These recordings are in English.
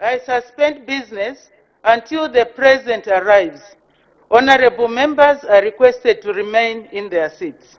I suspend business until the President arrives. Honorable members are requested to remain in their seats.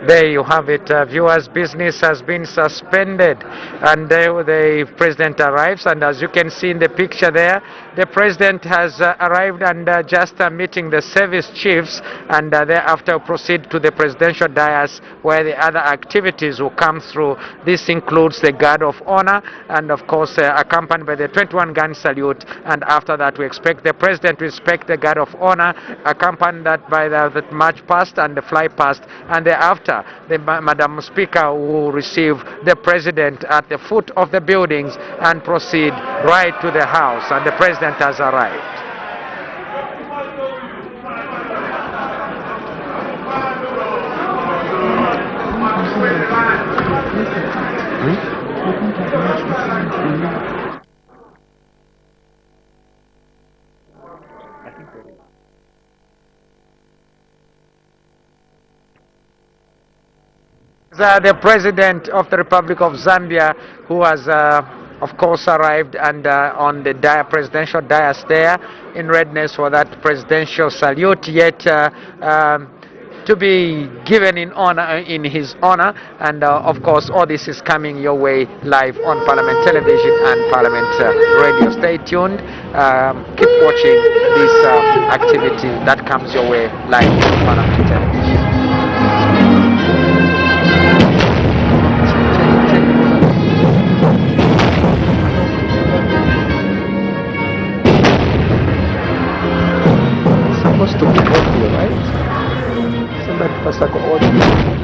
There you have it, viewers. Business has been suspended, and the president arrives. And as you can see in the picture there, the president has arrived and just meeting the service chiefs, and thereafter proceed to the presidential dais where the other activities will come through. This includes the guard of honor, and of course accompanied by the 21-gun salute. And after that, we expect the president to respect the guard of honor, accompanied by the march past and the fly past, and thereafter the Madam Speaker will receive the President at the foot of the buildings and proceed right to the House, and the President has arrived. The President of the Republic of Zambia, who has of course arrived and on the presidential dais there in readiness for that presidential salute, yet to be given in his honor. And of course all this is coming your way live on Parliament Television and Parliament Radio. Stay tuned, keep watching this activity that comes your way live on Parliament Television. Supposed to be audio, right? Somebody pass like audio.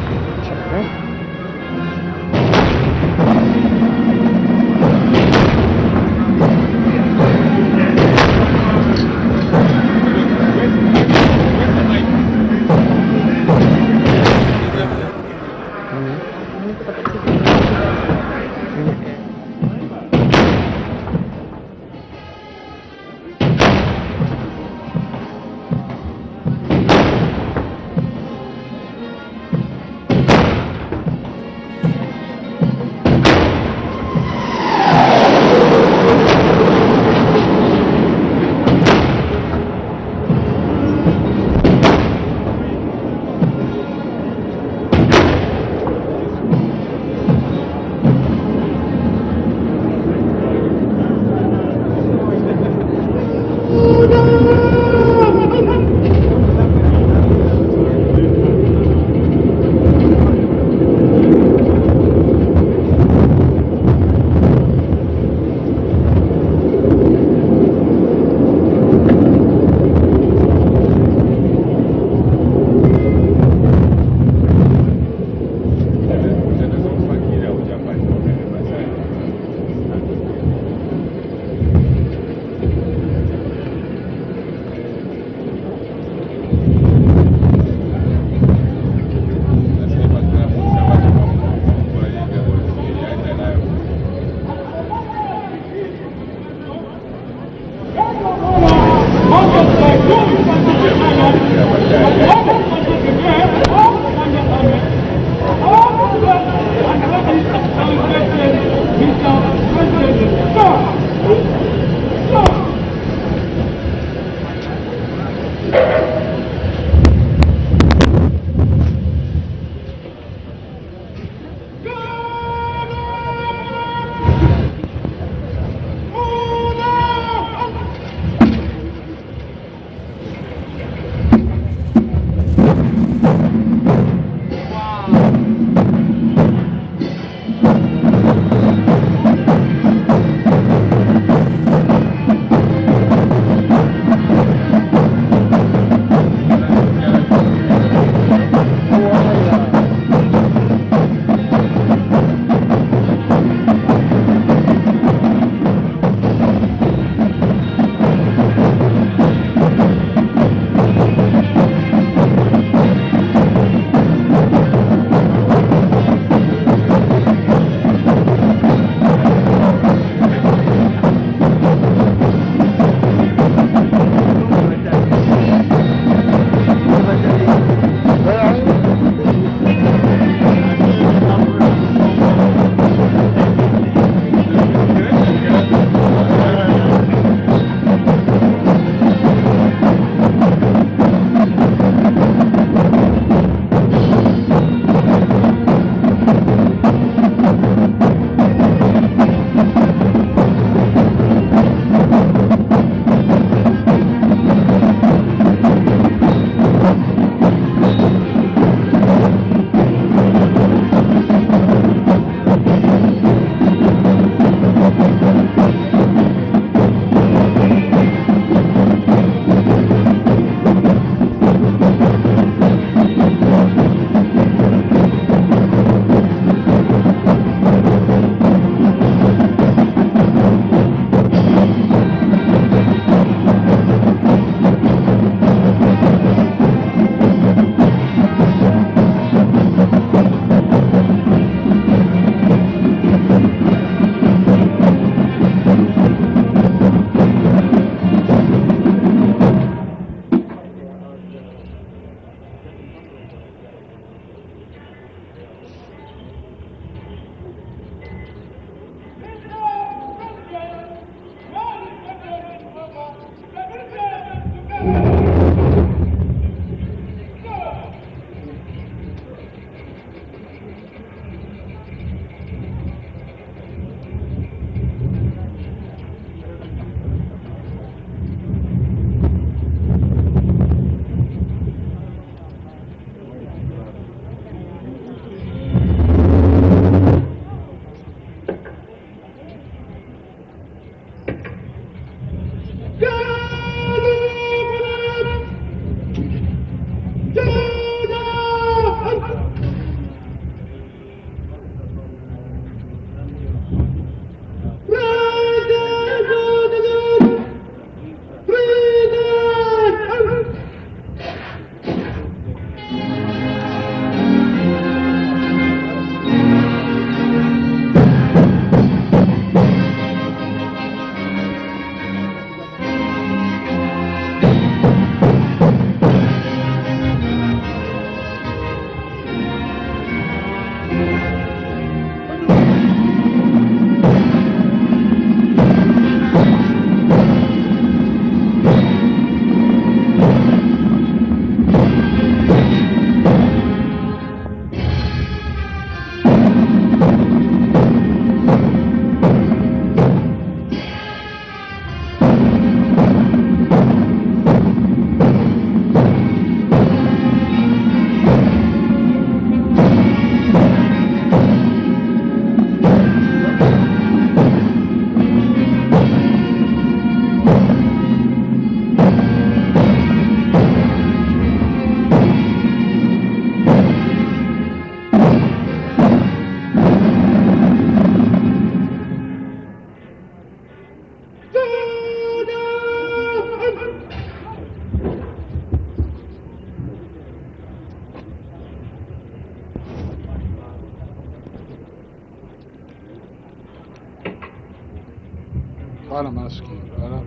Bana maski. Bana.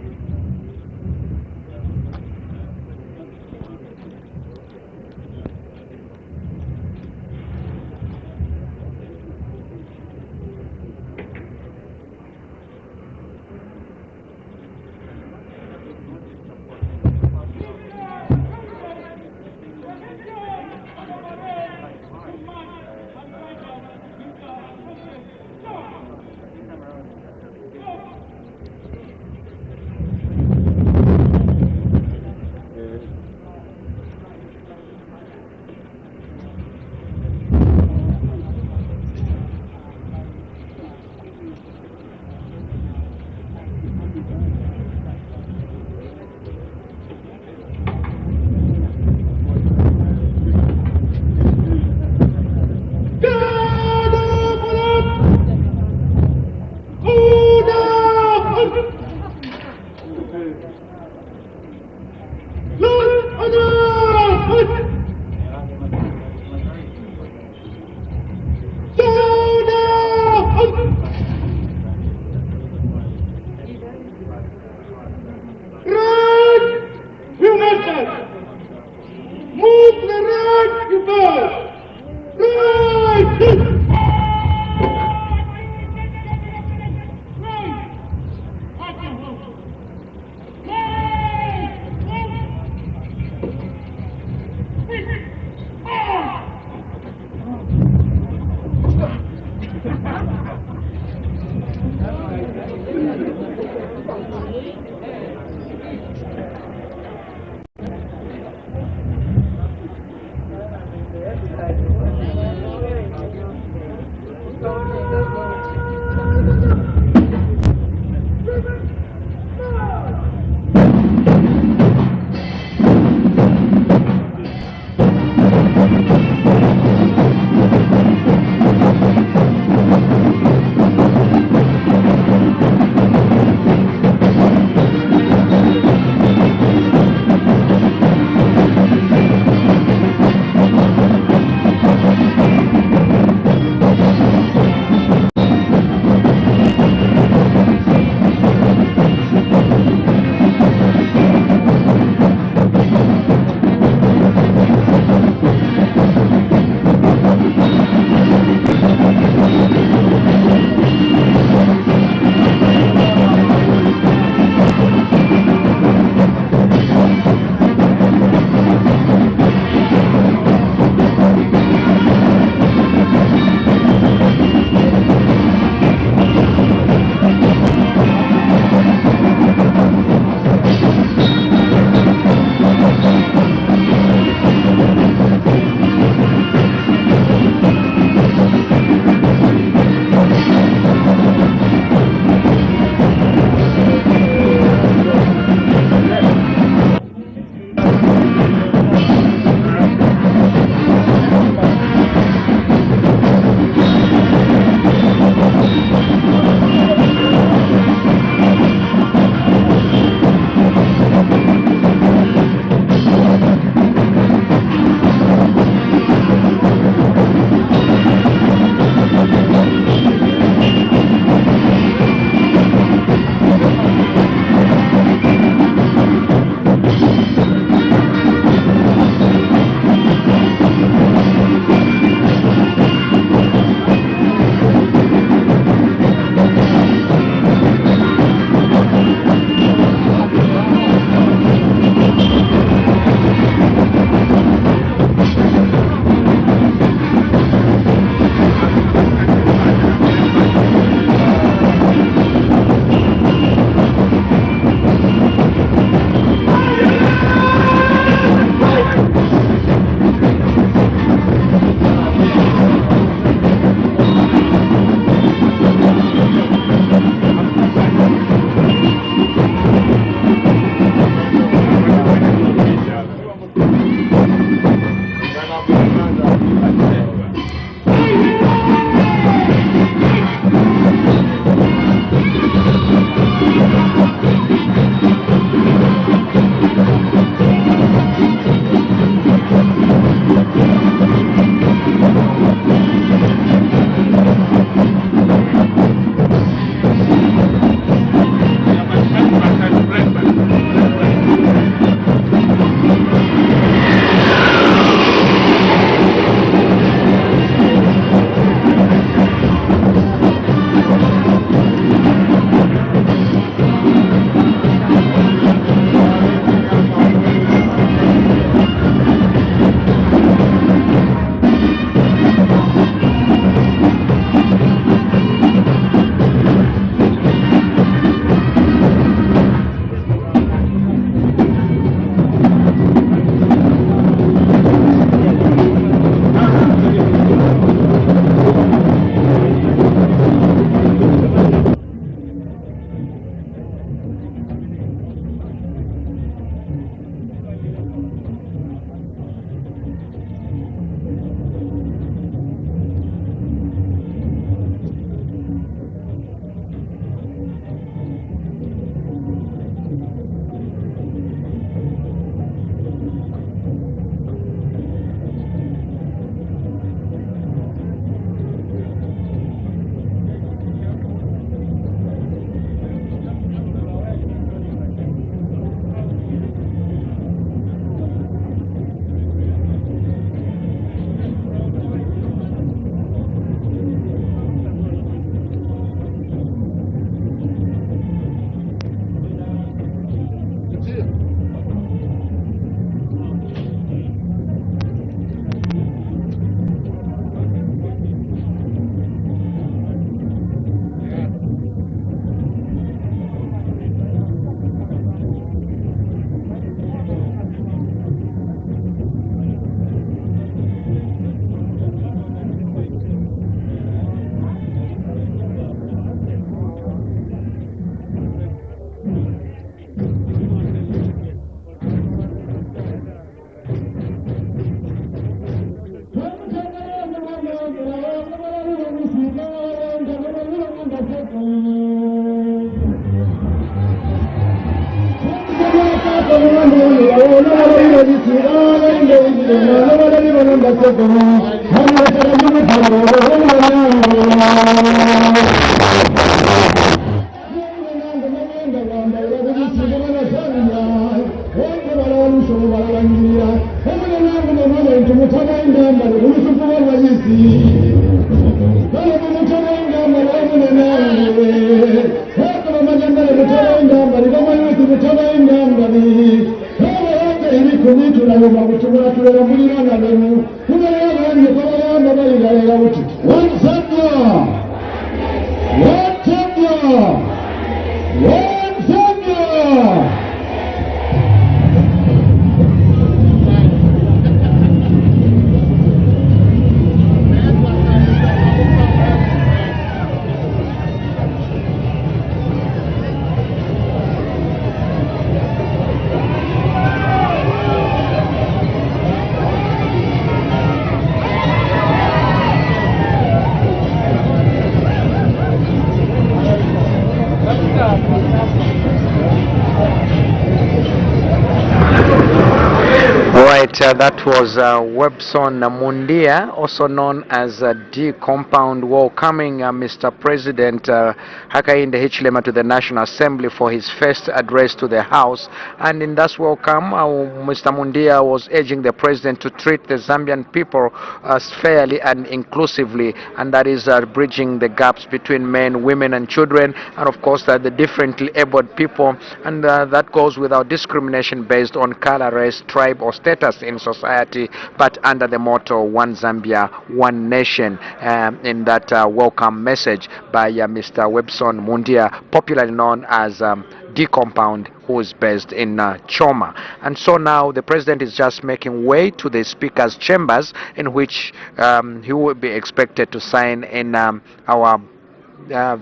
Right, that was Webson Mundia, also known as D Compound, welcoming Mr. President Hakainde Hichilema to the National Assembly for his first address to the House. And in that welcome, Mr. Mundia was urging the president to treat the Zambian people fairly and inclusively, and that is bridging the gaps between men, women, and children, and of course the differently abled people, and that goes without discrimination based on color, race, tribe, or status in society, but under the motto "One Zambia, One Nation." In that welcome message by Mr. Webson Mundia, popularly known as D Compound, who is based in Choma. And so now the president is just making way to the speaker's chambers, in which he will be expected to sign in our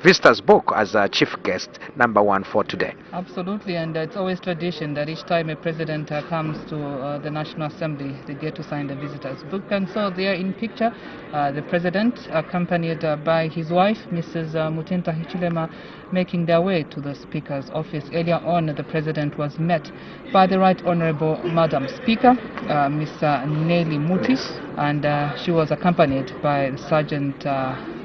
Vista's book as a chief guest number 1 for today. Absolutely, and it's always tradition that each time a president comes to the National Assembly, they get to sign the visitor's book. And so there in picture, the president, accompanied by his wife, Mrs. Mutinta Hichilema, making their way to the Speaker's office. Earlier on, the president was met by the Right Honorable Madam Speaker, Miss Nelly Muti, and she was accompanied by Sergeant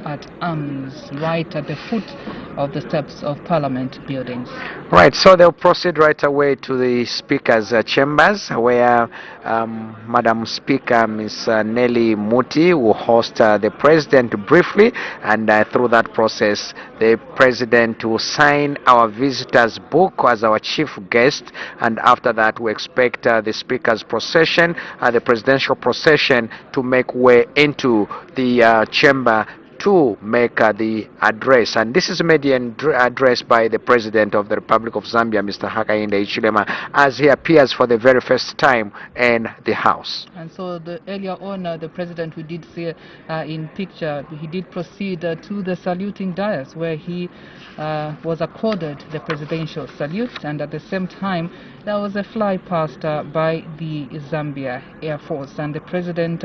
at arms right at the foot of the steps of Parliament buildings. Right, so they'll proceed right away to the Speaker's chambers, where Madam Speaker, Miss Nelly Muti, will host the President briefly, and through that process, the President will sign our visitor's book as our chief guest, and after that, we expect the Speaker's procession, the presidential procession, to make way into the chamber to make the address. And this is a median address by the President of the Republic of Zambia, Mr. Hakainde Hichilema, as he appears for the very first time in the House. And so earlier on, the President, we did see in picture, he did proceed to the saluting dais, where he was accorded the presidential salute, and at the same time there was a fly past by the Zambia Air Force, and the President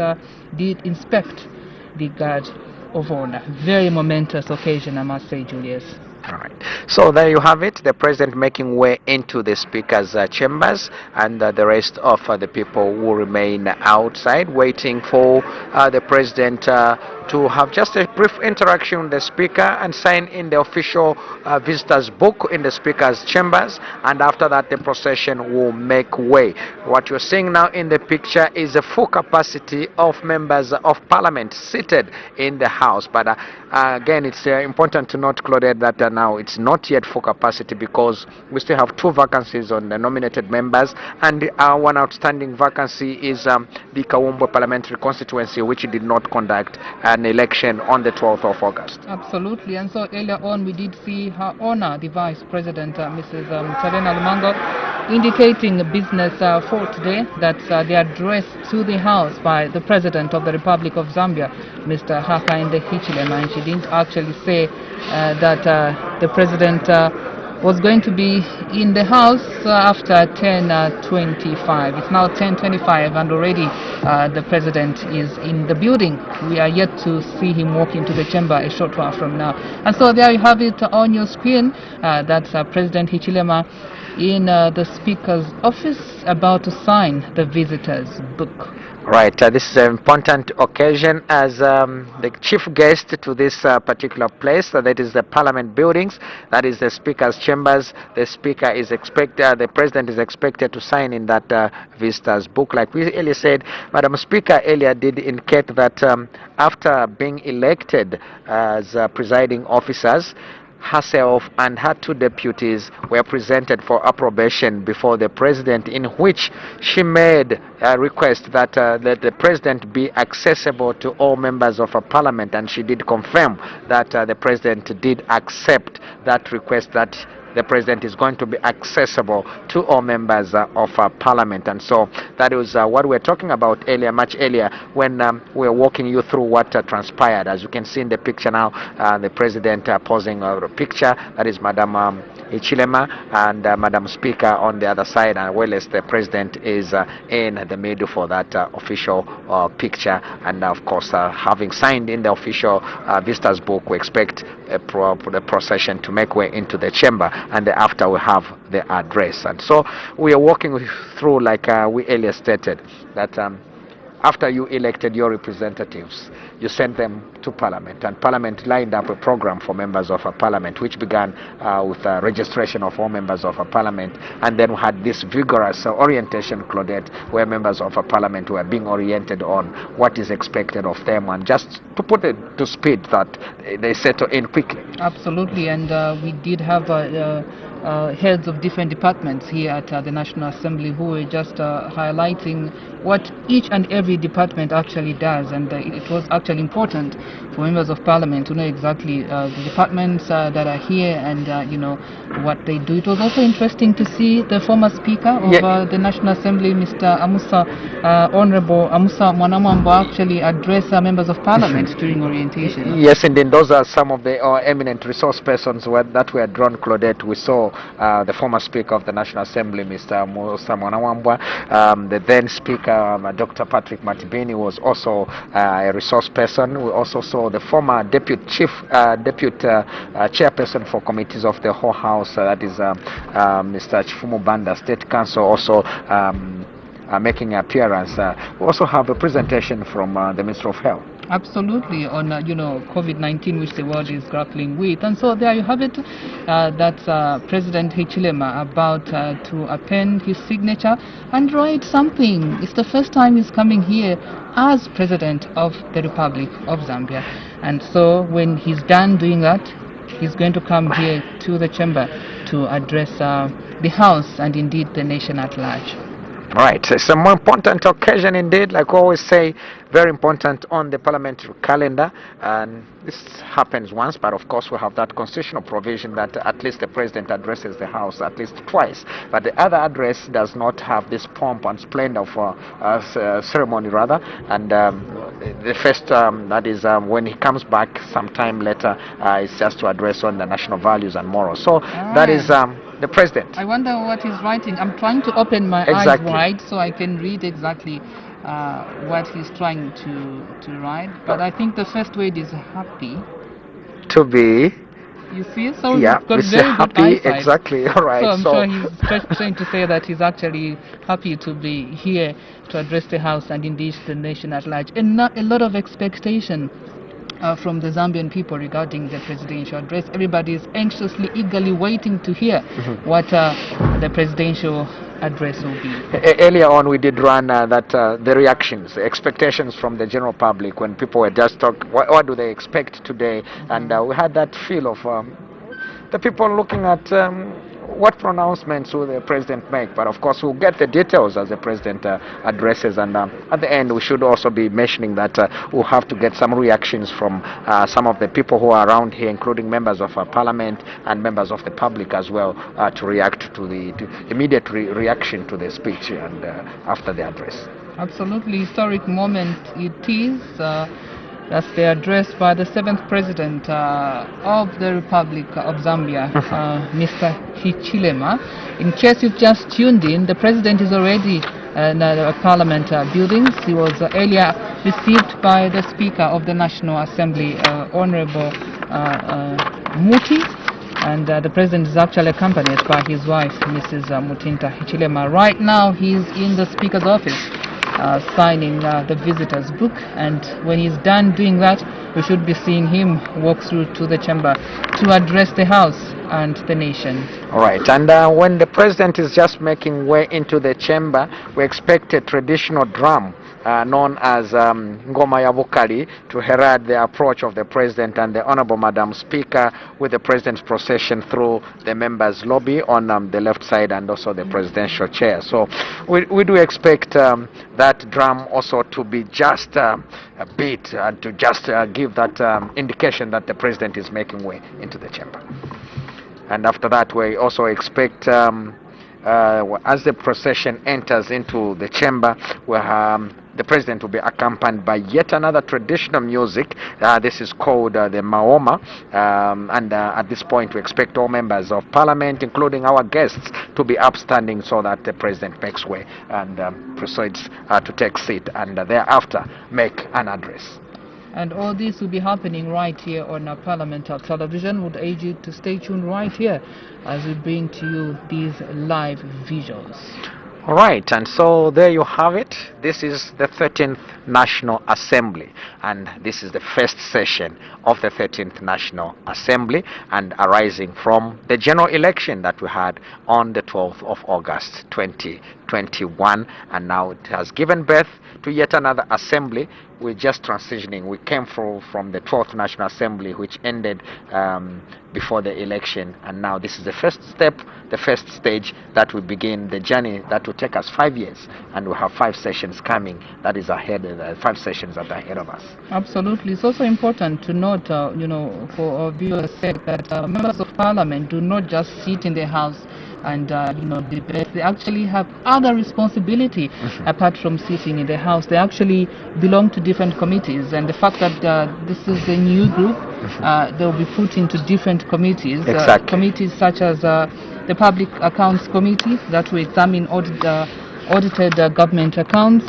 did inspect the guard of honor. Very momentous occasion, I must say, Julius. All right. So there you have it, the president making way into the speaker's chambers, and the rest of the people will remain outside waiting for the president to have just a brief interaction with the speaker and sign in the official visitor's book in the speaker's chambers, and after that the procession will make way. What you're seeing now in the picture is a full capacity of members of parliament seated in the house, but again, it's important to note, Claudette, that now it's not yet full capacity because we still have 2 vacancies on the nominated members, and one outstanding vacancy is the Kawumbo parliamentary constituency, which did not conduct an election on the 12th of August. Absolutely, and so earlier on we did see Her Honor, the Vice President, Mrs. Talena Lumango, indicating business for today, that the address to the House by the President of the Republic of Zambia, Mr. Hakainde Hichilema, and she didn't actually say that the President was going to be in the house after 10:25. It's now 10:25, and already the president is in the building. We are yet to see him walk into the chamber a short while from now. And so there you have it on your screen. That's President Hichilema in the Speaker's office, about to sign the visitors' book. Right, this is an important occasion as the chief guest to this particular place. That is the Parliament buildings. That is the Speaker's chambers. The Speaker is the President is expected to sign in that visitors' book. Like we earlier said, Madam Speaker earlier did indicate that after being elected as presiding officers, herself and her two deputies were presented for approbation before the president, in which she made a request that the president be accessible to all members of parliament, and she did confirm that the president did accept that request, that the president is going to be accessible to all members of parliament. And so that was what we were talking about earlier, much earlier, when we were walking you through what transpired. As you can see in the picture now, the president posing a picture. That is Madam Hichilema and Madam Speaker on the other side, and well as the president is in the middle for that official picture. And of course, having signed in the official visitors book, we expect the procession to make way into the chamber, and thereafter we have the address. And so we are walking through, like we earlier stated, that after you elected your representatives, you sent them to Parliament, and Parliament lined up a program for members of Parliament, which began with registration of all members of Parliament, and then we had this vigorous orientation, Claudette, where members of Parliament were being oriented on what is expected of them, and just to put it to speed that they settle in quickly. Absolutely, and we did have heads of different departments here at the National Assembly who were just highlighting what each and every department actually does, and it was actually important for members of parliament to know exactly the departments that are here and you know what they do. It was also interesting to see the former Speaker of the National Assembly, Mr. Honorable Amusa Mwanamwamba, actually address members of parliament during orientation. Yes, indeed, those are some of the eminent resource persons that were drawn, Claudette. We saw the former Speaker of the National Assembly, Mr. Amusa Mwanamwamba, the then Speaker, Dr. Patrick Matibini, was also a resource person. We also saw the former deputy chairperson for committees of the whole House, that is Mr. Chifumu Banda, State Council, also making an appearance. We also have a presentation from the Minister of Health. Absolutely, on COVID-19, which the world is grappling with. And so there you have it. That's President Hichilema about to append his signature and write something. It's the first time he's coming here as President of the Republic of Zambia. And so when he's done doing that, he's going to come here to the chamber to address the House and indeed the nation at large. Right, it's a more important occasion indeed, like we always say, very important on the parliamentary calendar, and this happens once, but of course we have that constitutional provision that at least the president addresses the House at least twice, but the other address does not have this pomp and splendor for ceremony rather, and the first, that is when he comes back sometime later, is just to address on the national values and morals. So that is the president. I wonder what he's writing. I'm trying to open my eyes wide so I can read exactly what he's trying to write. But I think the first word is happy. To be. You see? So yeah, he's got Mr. very Happy, good eyesight. exactly. All right. So I'm sure he's trying to say that he's actually happy to be here to address the House and indeed the nation at large. And not a lot of expectation from the Zambian people regarding the presidential address. Everybody is anxiously, eagerly waiting to hear what the presidential address will be. Earlier on, we did run the reactions, the expectations from the general public when people were just talking, what do they expect today? And we had that feel of the people looking at what pronouncements will the president make, but of course we'll get the details as the president addresses, and at the end we should also be mentioning that we'll have to get some reactions from some of the people who are around here, including members of parliament and members of the public as well, to react to the immediate reaction to the speech and after the address. Absolutely historic moment it is. That's the address by the 7th President of the Republic of Zambia, Mr. Hichilema. In case you've just tuned in, the President is already in the Parliament buildings. He was earlier received by the Speaker of the National Assembly, Honorable Muti, and the President is actually accompanied by his wife, Mrs. Mutinta Hichilema. Right now, he's in the Speaker's office signing the visitor's book, and when he's done doing that, we should be seeing him walk through to the chamber to address the House and the nation. All right, and when the President is just making way into the chamber, we expect a traditional drum known as Ngoma ya Bukali to herald the approach of the President and the Honorable Madam Speaker with the President's procession through the members' lobby on the left side and also the presidential chair. So we do expect that drum also to be just a beat and to just give that indication that the President is making way into the chamber. And after that, we also expect as the procession enters into the chamber, the President will be accompanied by yet another traditional music. This is called the Maoma, and at this point we expect all members of Parliament, including our guests, to be upstanding so that the President makes way and proceeds to take seat and thereafter make an address. And all this will be happening right here on Parliamental Television. Would urge you to stay tuned right here as we bring to you these live visuals. All right, and so there you have it. This is the 13th National Assembly, and this is the first session of the 13th National Assembly, and arising from the general election that we had on the 12th of August 2021, and now it has given birth to yet another assembly. We're just transitioning. We came from the 12th National Assembly, which ended before the election, and now this is the first step, the first stage that we begin the journey that will take us 5 years, and we'll have 5 sessions coming. That is ahead, 5 sessions that are ahead of us. Absolutely. It's also important to note, for our viewers' sake, that members of Parliament do not just sit in the House and debate. They actually have other responsibility apart from sitting in the House. They actually belong to different committees, and the fact that this is a new group, they will be put into different committees. Exactly. Committees such as the Public Accounts Committee that will examine audited government accounts.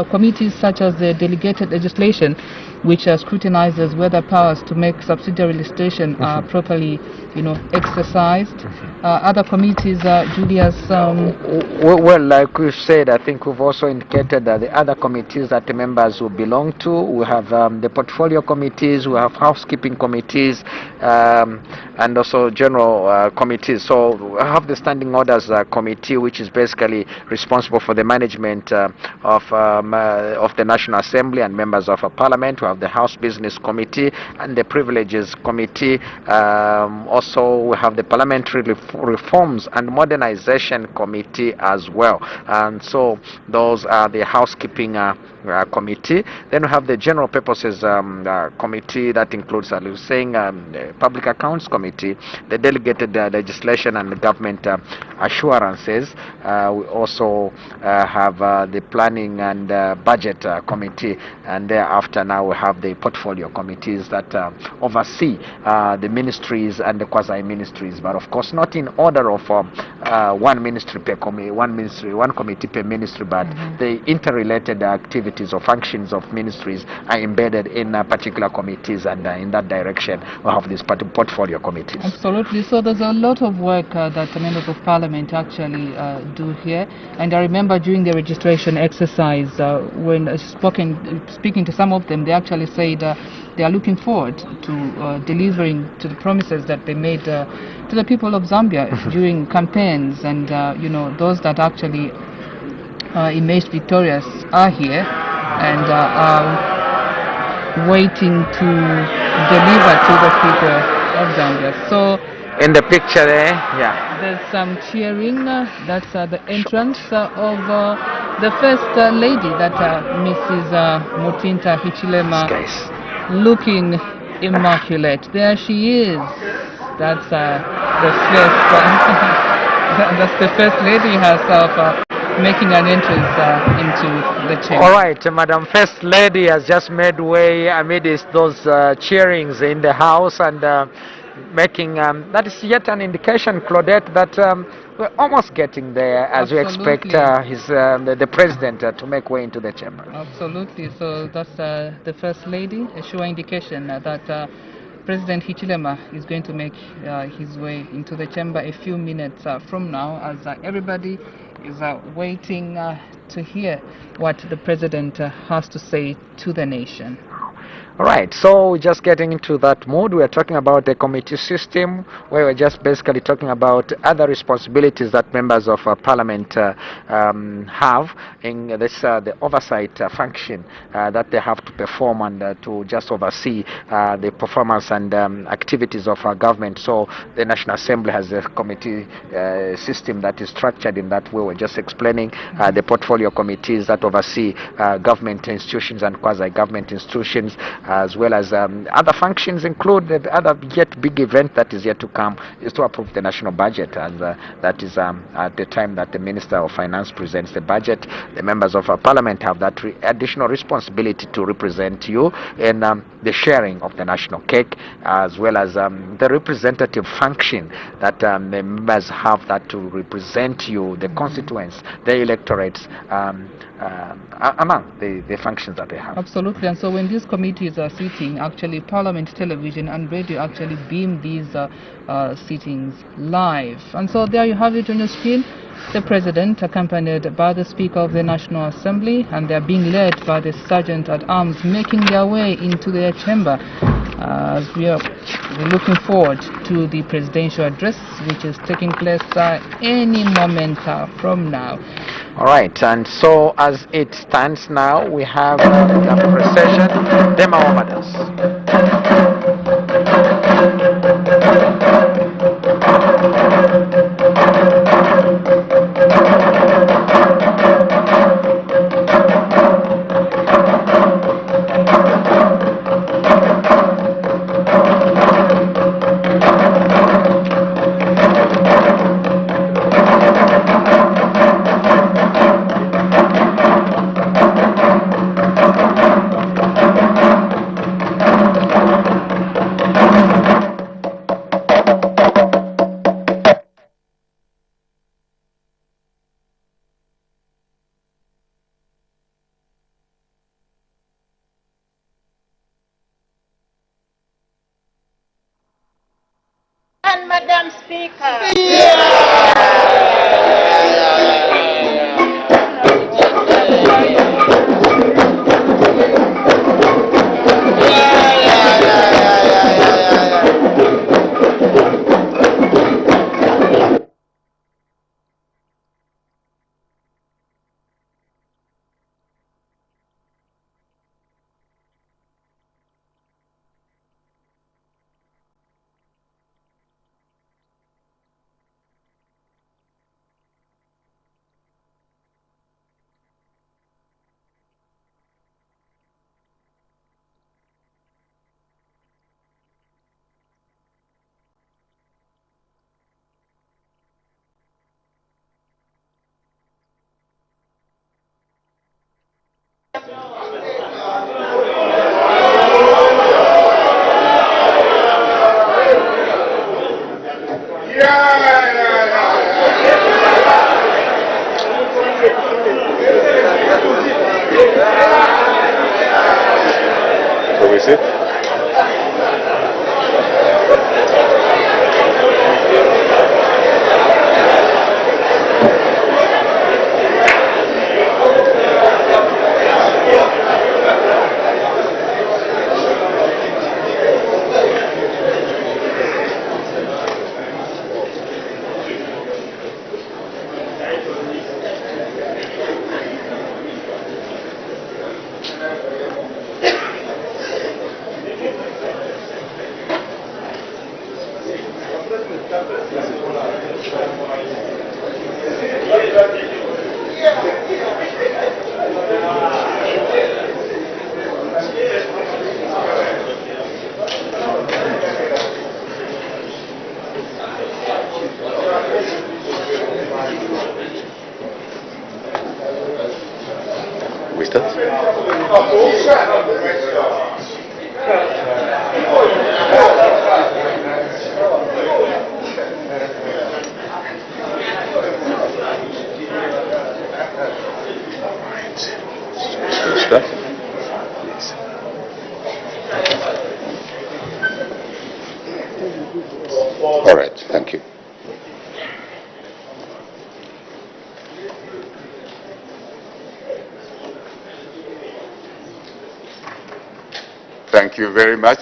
Committees such as the Delegated Legislation, which scrutinizes whether powers to make subsidiary legislation are properly, exercised. Other committees, Julius. Well, like we've said, I think we've also indicated that the other committees that the members will belong to, we have the portfolio committees, we have housekeeping committees, and also general committees. So we have the Standing Orders Committee, which is basically responsible for the management of the National Assembly and members of Parliament. We have the House Business Committee and the Privileges Committee. Also, we have the Parliamentary Reforms and Modernization Committee as well. And so those are the housekeeping committee. Then we have the General Purposes Committee that includes, as I was saying, the Public Accounts Committee, the Delegated Legislation and Government Assurances. We also have the Planning and Budget Committee, and thereafter now we have the portfolio committees that oversee the ministries and the quasi-ministries, but of course not in order of one ministry per committee, one committee per ministry, but the interrelated activities or functions of ministries are embedded in particular committees, and in that direction we have these portfolio committees. Absolutely. So there's a lot of work that the members of Parliament actually do here, and I remember during the registration exercise when speaking to some of them, they actually said they are looking forward to delivering to the promises that they made to the people of Zambia during campaigns, and those that actually emerged victorious are here and are waiting to deliver to the people of Zambia. So in the picture there, yeah, there's some cheering. That's the entrance of the first lady, that Mrs. Mutinta Hichilema, looking immaculate. There she is. That's the first. That's the first lady herself. making an entrance into the chamber. All right, Madam First Lady has just made way amidst those cheerings in the house and making that is yet an indication, Claudette, that we're almost getting there as we expect the president to make way into the chamber. Absolutely. So that's the First Lady, a sure indication that President Hichilema is going to make his way into the chamber a few minutes from now, as everybody is waiting to hear what the president has to say to the nation. All right, so just getting into that mood, we are talking about the committee system, where we're just basically talking about other responsibilities that members of parliament have in this the oversight function that they have to perform and to just oversee the performance and activities of our government. So the National Assembly has a committee system that is structured in that way. We're just explaining the portfolio committees that oversee government institutions and quasi-government institutions, as well as other functions include the other yet big event that is yet to come is to approve the national budget, and that is at the time that the Minister of Finance presents the budget. The members of our parliament have that additional responsibility to represent you in the sharing of the national cake, as well as the representative function that the members have, that to represent you, the constituents, the electorates, among the functions that they have. Absolutely. And so when these committees are sitting, actually Parliament Television and radio actually beam these sittings live. And so there you have it on your screen. The President, accompanied by the Speaker of the National Assembly, and they are being led by the Sergeant at Arms, making their way into their chamber. As we're looking forward to the presidential address, which is taking place any moment from now. All right, and so as it stands now, we have the procession, the Mohammedans. And Madam Speaker. So we sit. We start? Start? Yes. All right, thank you. Thank you very much,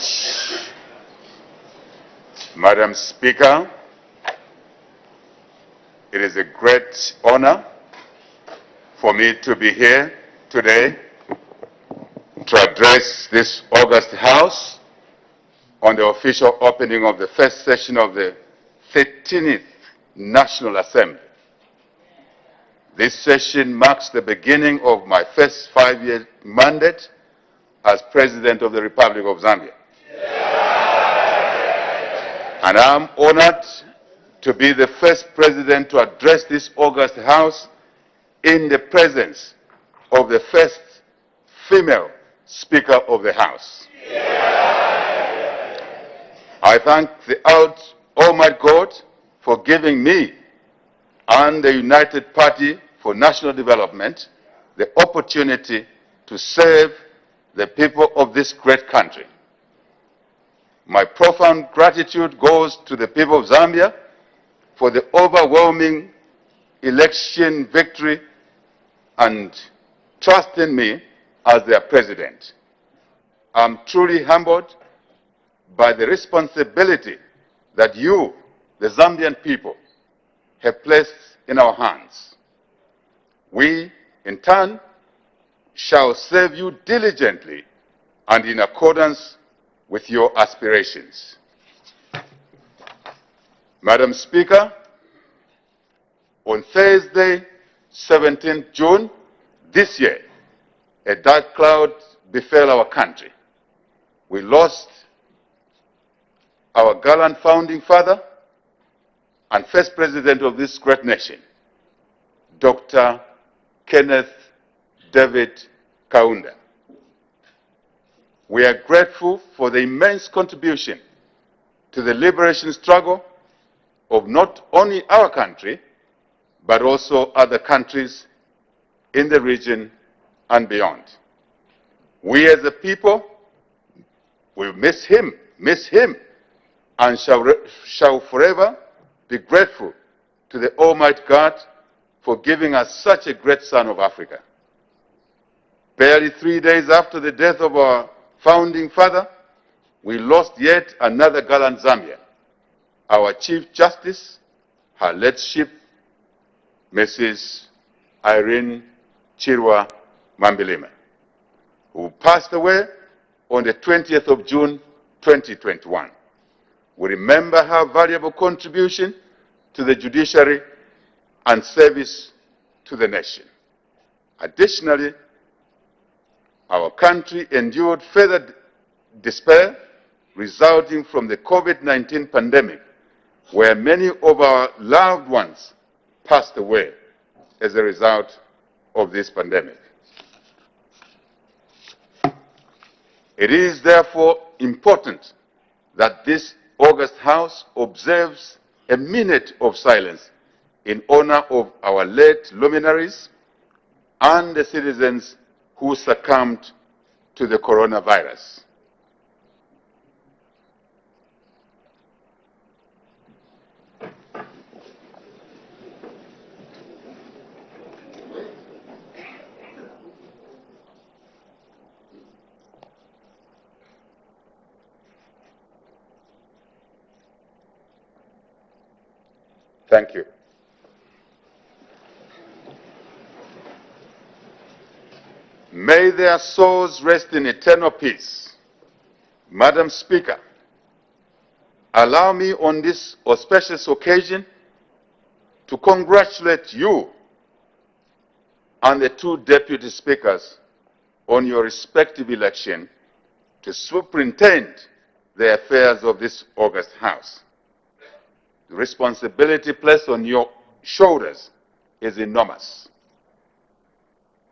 Madam Speaker. It is a great honor for me to be here today to address this August House on the official opening of the first session of the 13th National Assembly. This session marks the beginning of my first 5-year mandate as President of the Republic of Zambia. And I'm honored to be the first President to address this August House in the presence of the first female Speaker of the House. I thank the Almighty God for giving me and the United Party for National Development the opportunity to serve the people of this great country. My profound gratitude goes to the people of Zambia for the overwhelming election victory and trust in me as their president. I'm truly humbled by the responsibility that you, the Zambian people, have placed in our hands. We, in turn, shall serve you diligently and in accordance with your aspirations. Madam Speaker, on Thursday, 17th June this year, a dark cloud befell our country. We lost our gallant founding father and first president of this great nation, Dr. Kenneth David Kaunda. We are grateful for the immense contribution to the liberation struggle of not only our country, but also other countries in the region and beyond. We as a people will miss him, and shall forever be grateful to the Almighty God for giving us such a great son of Africa. Barely 3 days after the death of our founding father, we lost yet another gallant Zambian, our Chief Justice, her lordship, Mrs. Irene Chirwa Mambilima, who passed away on the 20th of June, 2021. We remember her valuable contribution to the judiciary and service to the nation. Additionally, our country endured further despair resulting from the COVID-19 pandemic, where many of our loved ones passed away as a result of this pandemic. It is therefore important that this August House observes a minute of silence in honor of our late luminaries and the citizens who succumbed to the coronavirus. Thank you. May their souls rest in eternal peace. Madam Speaker, allow me on this auspicious occasion to congratulate you and the two deputy speakers on your respective election to superintend the affairs of this August House. The responsibility placed on your shoulders is enormous.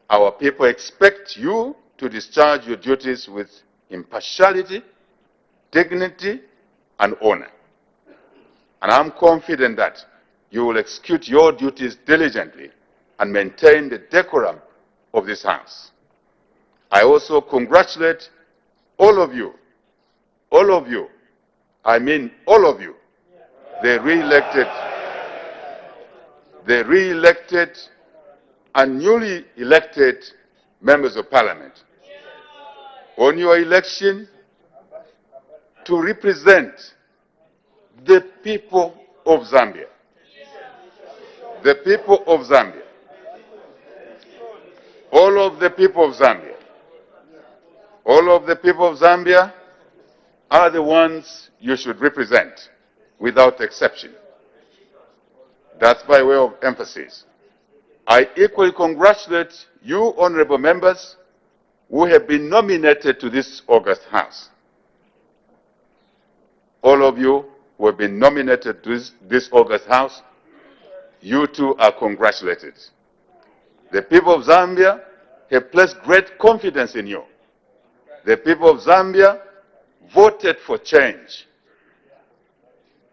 Our people expect you to discharge your duties with impartiality, dignity, and honor. And I'm confident that you will execute your duties diligently and maintain the decorum of this House. I also congratulate all of you, I mean all of you, the re-elected and newly elected members of Parliament, on your election to represent the people of Zambia. The people of Zambia. All of the people of Zambia. All of the people of Zambia are the ones you should represent, without exception. That's by way of emphasis. I equally congratulate you, honorable members, who have been nominated to this august House. All of you who have been nominated to this august House, you too are congratulated. The people of Zambia have placed great confidence in you. The people of Zambia voted for change.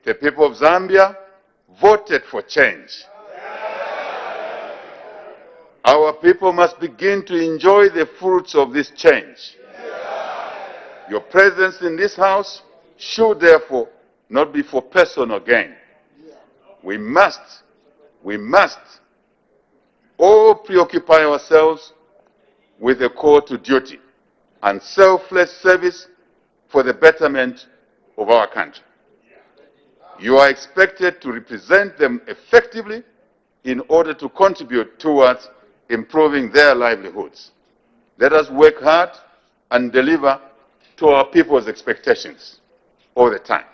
The people of Zambia voted for change. Our people must begin to enjoy the fruits of this change. Your presence in this House should therefore not be for personal gain. We must all preoccupy ourselves with a call to duty and selfless service for the betterment of our country. You are expected to represent them effectively in order to contribute towards improving their livelihoods. Let us work hard and deliver to our people's expectations all the time.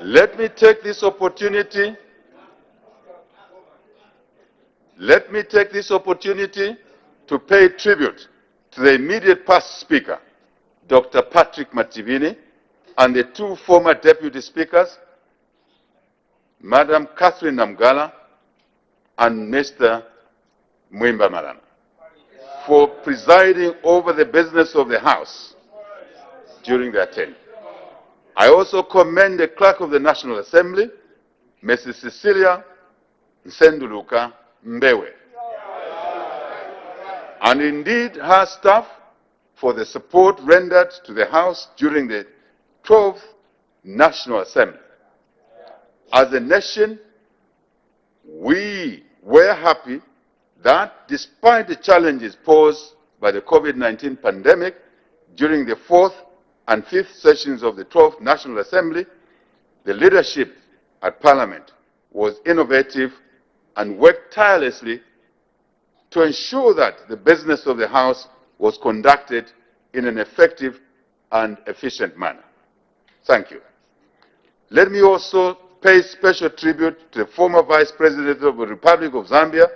Let me take this opportunity to pay tribute to the immediate past Speaker, Dr. Patrick Mativini, and the two former Deputy Speakers, Madam Catherine Namgala and Mr. Mwimba Malama, for presiding over the business of the House during their tenure. I also commend the Clerk of the National Assembly, Mrs. Cecilia Nsenduluka Mbewe, and indeed her staff for the support rendered to the House during the 12th National Assembly. As a nation, we were happy that despite the challenges posed by the COVID-19 pandemic during the 4th and 5th sessions of the 12th National Assembly, the leadership at Parliament was innovative and worked tirelessly to ensure that the business of the House was conducted in an effective and efficient manner. Thank you. Let me also pay special tribute to the former Vice President of the Republic of Zambia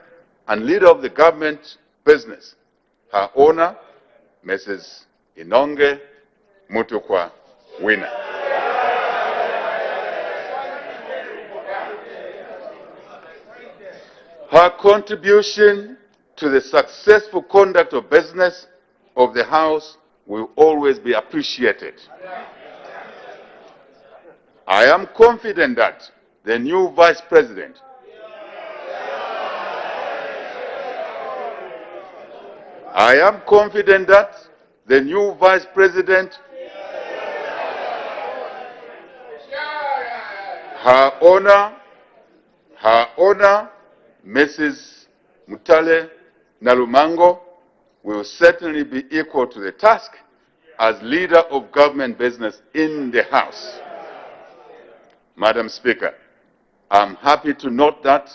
and leader of the government business, Her Honor, Mrs. Inonge Mutukwa Wina. Her contribution to the successful conduct of business of the House will always be appreciated. I am confident that the new Vice President Her Honor, Mrs. Mutale Nalumango, will certainly be equal to the task as leader of government business in the House. Madam Speaker, I'm happy to note that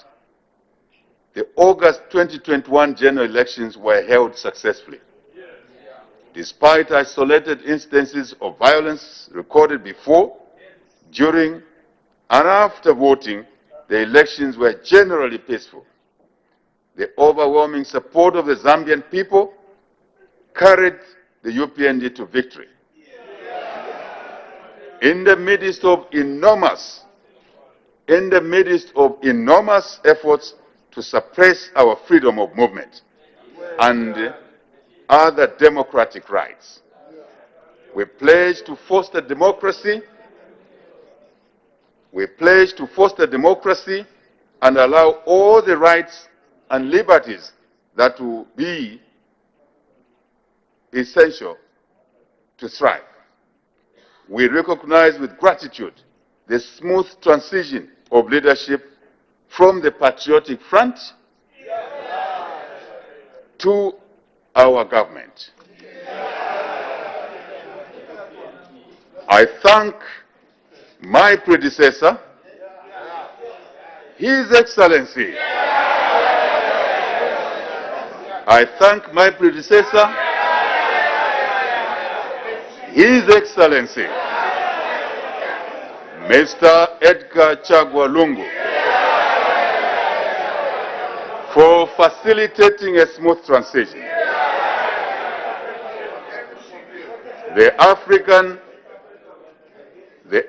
the August 2021 general elections were held successfully. Despite isolated instances of violence recorded before, during, and after voting, the elections were generally peaceful. The overwhelming support of the Zambian people carried the UPND to victory. In the midst of enormous in the midst of enormous efforts to suppress our freedom of movement and other democratic rights. We pledge to foster democracy. We pledge to foster democracy and allow all the rights and liberties that will be essential to thrive. We recognize with gratitude the smooth transition of leadership from the patriotic front to our government. I thank my predecessor, His Excellency. I thank my predecessor, His Excellency, Mr. Edgar Chagwa Lungu, for facilitating a smooth transition. The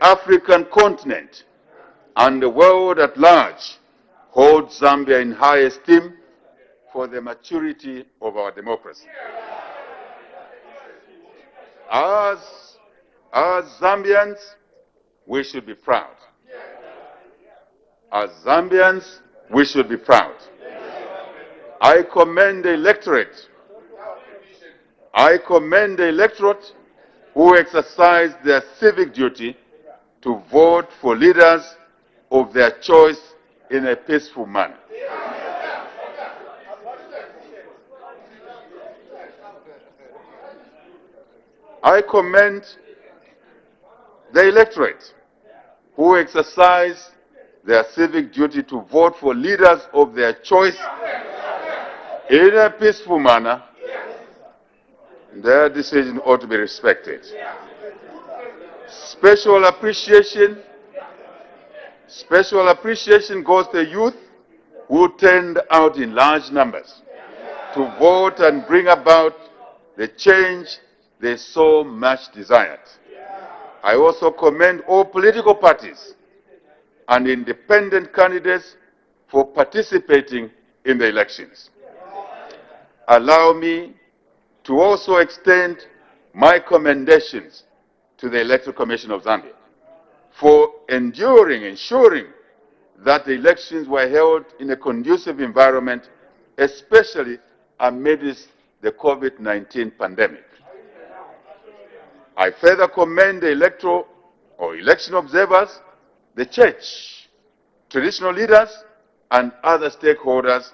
African continent and the world at large hold Zambia in high esteem for the maturity of our democracy. As Zambians, we should be proud. As Zambians, we should be proud. I commend the electorate. I commend the electorate who exercise their civic duty to vote for leaders of their choice in a peaceful manner. I commend the electorate who exercise their civic duty to vote for leaders of their choice in a peaceful manner. Their decision ought to be respected. Special appreciation goes to youth who turned out in large numbers to vote and bring about the change they so much desired. I also commend all political parties and independent candidates for participating in the elections. Allow me to also extend my commendations to the Electoral Commission of Zambia for ensuring that the elections were held in a conducive environment, especially amidst the COVID-19 pandemic. I further commend the election observers, the church, traditional leaders, and other stakeholders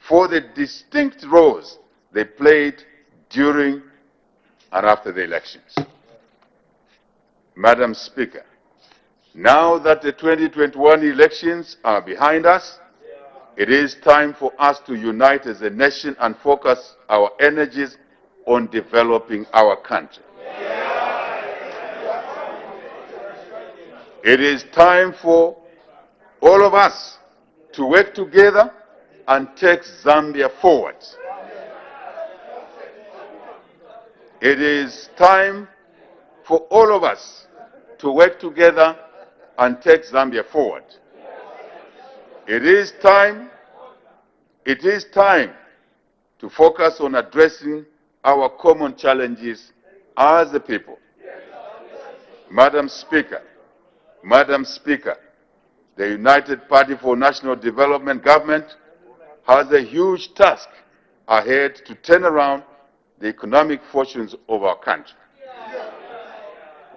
for the distinct roles they played during and after the elections. Madam Speaker, now that the 2021 elections are behind us, it is time for us to unite as a nation and focus our energies on developing our country. It is time for all of us to work together and take Zambia forward. It is time for all of us to work together and take Zambia forward. It is time to focus on addressing our common challenges as a people. Madam Speaker, the United Party for National Development government has a huge task ahead to turn around the economic fortunes of our country.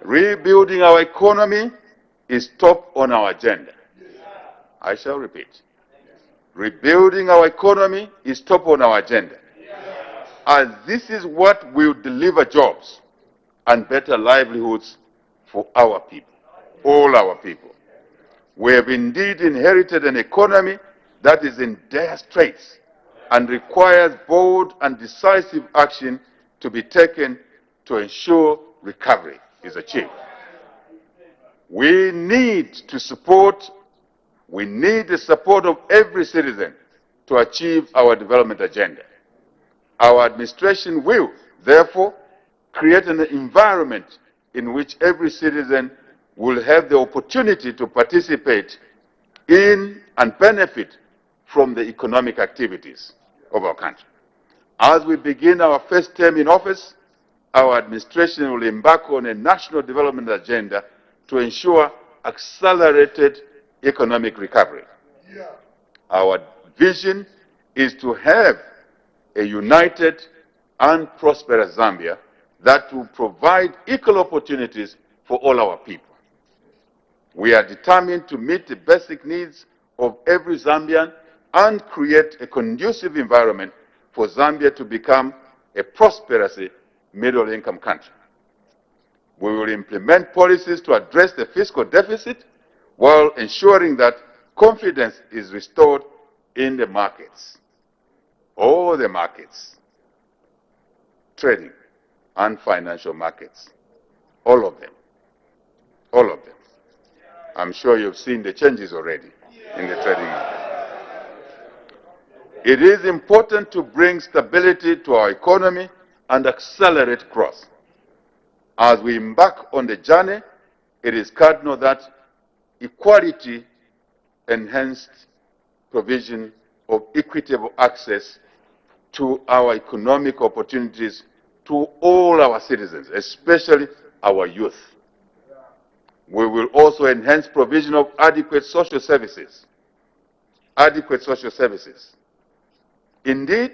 Rebuilding our economy is top on our agenda. I shall repeat. Rebuilding our economy is top on our agenda. And this is what will deliver jobs and better livelihoods for our people, all our people. We have indeed inherited an economy that is in dire straits and requires bold and decisive action to be taken to ensure recovery is achieved. We need the support of every citizen to achieve our development agenda. Our administration will, therefore, create an environment in which every citizen will have the opportunity to participate in and benefit from the economic activities of our country. As we begin our first term in office, our administration will embark on a national development agenda to ensure accelerated economic recovery. Our vision is to have a united and prosperous Zambia that will provide equal opportunities for all our people. We are determined to meet the basic needs of every Zambian and create a conducive environment for Zambia to become a prosperous middle-income country. We will implement policies to address the fiscal deficit while ensuring that confidence is restored in the markets, all the markets, trading and financial markets, all of them, all of them. I'm sure you've seen the changes already in the trading market. It is important to bring stability to our economy and accelerate growth. As we embark on the journey, it is cardinal that equality enhanced provision of equitable access to our economic opportunities to all our citizens, especially our youth. We will also enhance provision of adequate social services. Adequate social services. Indeed,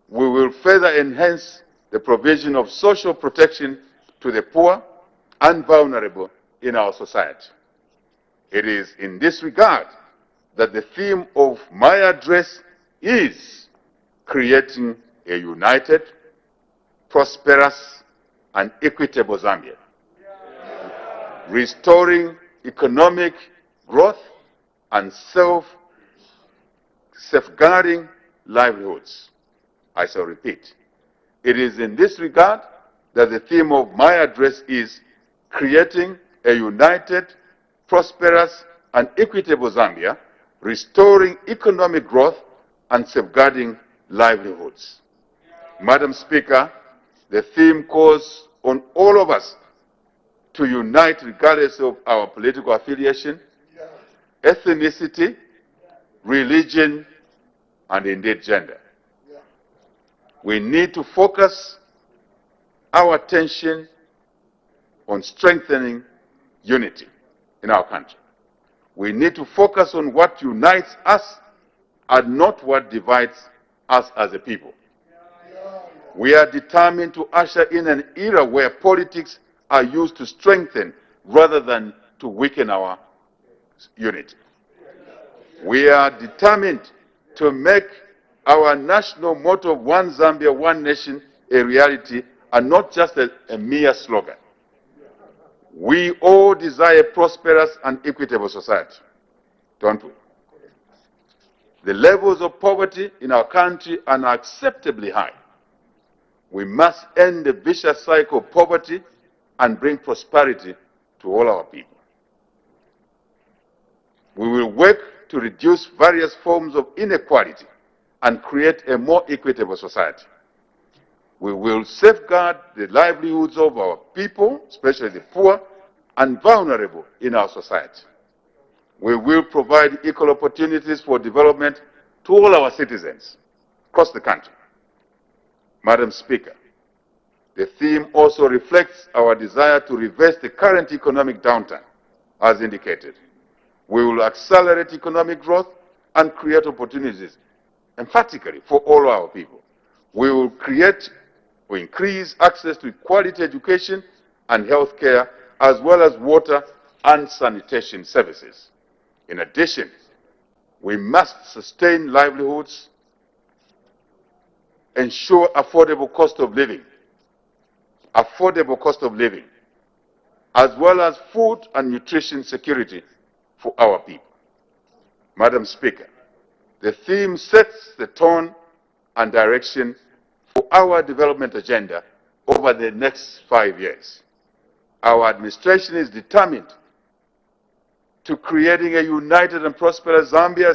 we will further enhance the provision of social protection to the poor and vulnerable in our society. It is in this regard that the theme of my address is creating a united, prosperous, and equitable Zambia. Restoring economic growth and safeguarding livelihoods. I shall repeat. It is in this regard that the theme of my address is creating a united, prosperous, and equitable Zambia, restoring economic growth and safeguarding livelihoods. Madam Speaker, the theme calls on all of us to unite regardless of our political affiliation, ethnicity, religion, and indeed gender. We need to focus our attention on strengthening unity in our country. We need to focus on what unites us and not what divides us as a people. We are determined to usher in an era where politics are used to strengthen rather than to weaken our unity. We are determined to make our national motto of One Zambia, One Nation a reality and not just a mere slogan. We all desire a prosperous and equitable society, don't we? The levels of poverty in our country are unacceptably high. We must end the vicious cycle of poverty and bring prosperity to all our people. We will work to reduce various forms of inequality and create a more equitable society. We will safeguard the livelihoods of our people, especially the poor and vulnerable in our society. We will provide equal opportunities for development to all our citizens across the country. Madam Speaker, the theme also reflects our desire to reverse the current economic downturn, as indicated. We will accelerate economic growth and create opportunities, emphatically, for all our people. We will increase access to quality education and health care, as well as water and sanitation services. In addition, we must sustain livelihoods, ensure affordable cost of living, as well as food and nutrition security for our people. Madam Speaker, the theme sets the tone and direction for our development agenda over the next 5 years. Our administration is determined to creating a united and prosperous Zambia,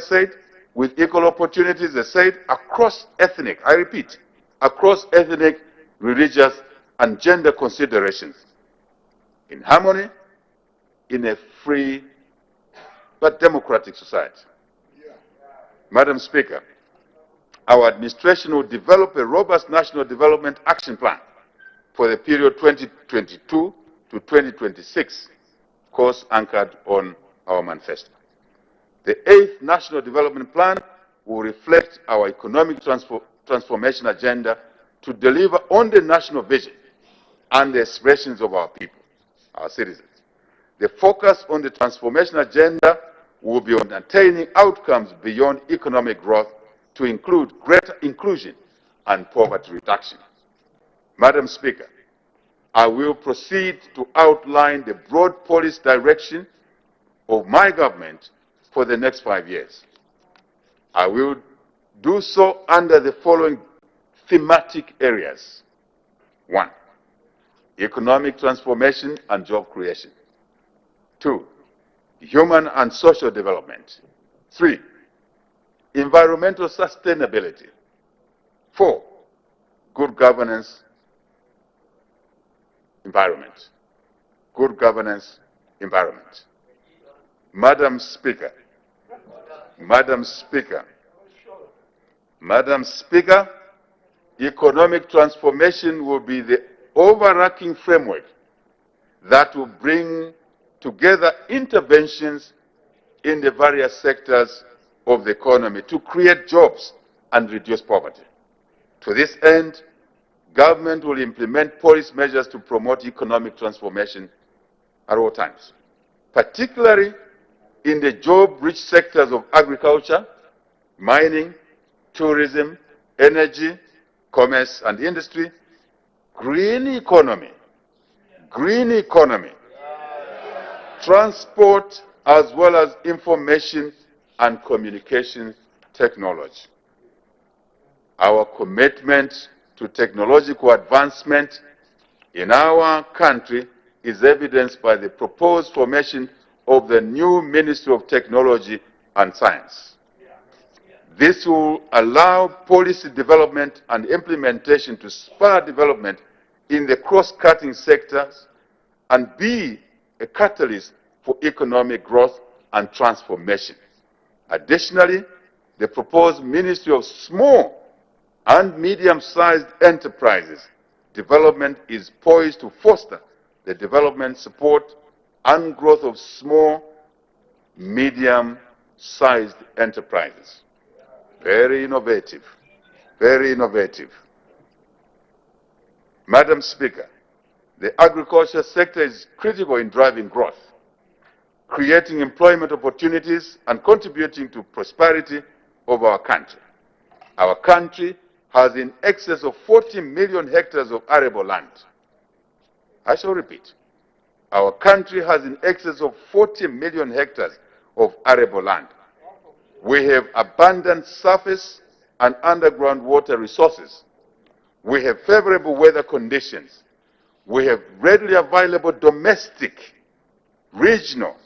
with equal opportunities, across ethnic, I repeat, across ethnic, religious, and gender considerations, in harmony, in a free but democratic society. Madam Speaker, our administration will develop a robust national development action plan for the period 2022 to 2026, course anchored on our manifesto. The 8th National Development Plan will reflect our economic transformation agenda to deliver on the national vision and the aspirations of our people, our citizens. The focus on the transformation agenda will be on attaining outcomes beyond economic growth to include greater inclusion and poverty reduction. Madam Speaker, I will proceed to outline the broad policy direction of my government for the next 5 years. I will do so under the following thematic areas. 1. Economic transformation and job creation. 2. Human and social development. 3. Environmental sustainability. 4. Good governance, environment. Good governance, environment. Madam Speaker, Madam Speaker, Madam Speaker, economic transformation will be the overarching framework that will bring together interventions in the various sectors of the economy to create jobs and reduce poverty. To this end, government will implement policy measures to promote economic transformation at all times, particularly in the job-rich sectors of agriculture, mining, tourism, energy, commerce and industry, green economy, transport, as well as information and communication technology. Our commitment to technological advancement in our country is evidenced by the proposed formation of the new Ministry of Technology and Science. This will allow policy development and implementation to spur development in the cross-cutting sectors and be a catalyst for economic growth and transformation. Additionally, the proposed Ministry of Small and Medium-Sized Enterprises development is poised to foster the development, support, and growth of small, medium-sized enterprises. Very innovative, very innovative. Madam Speaker, the agriculture sector is critical in driving growth, creating employment opportunities, and contributing to prosperity of our country. Our country has in excess of 40 million hectares of arable land. I shall repeat. Our country has in excess of 40 million hectares of arable land. We have abundant surface and underground water resources. We have favorable weather conditions. We have readily available domestic, regional,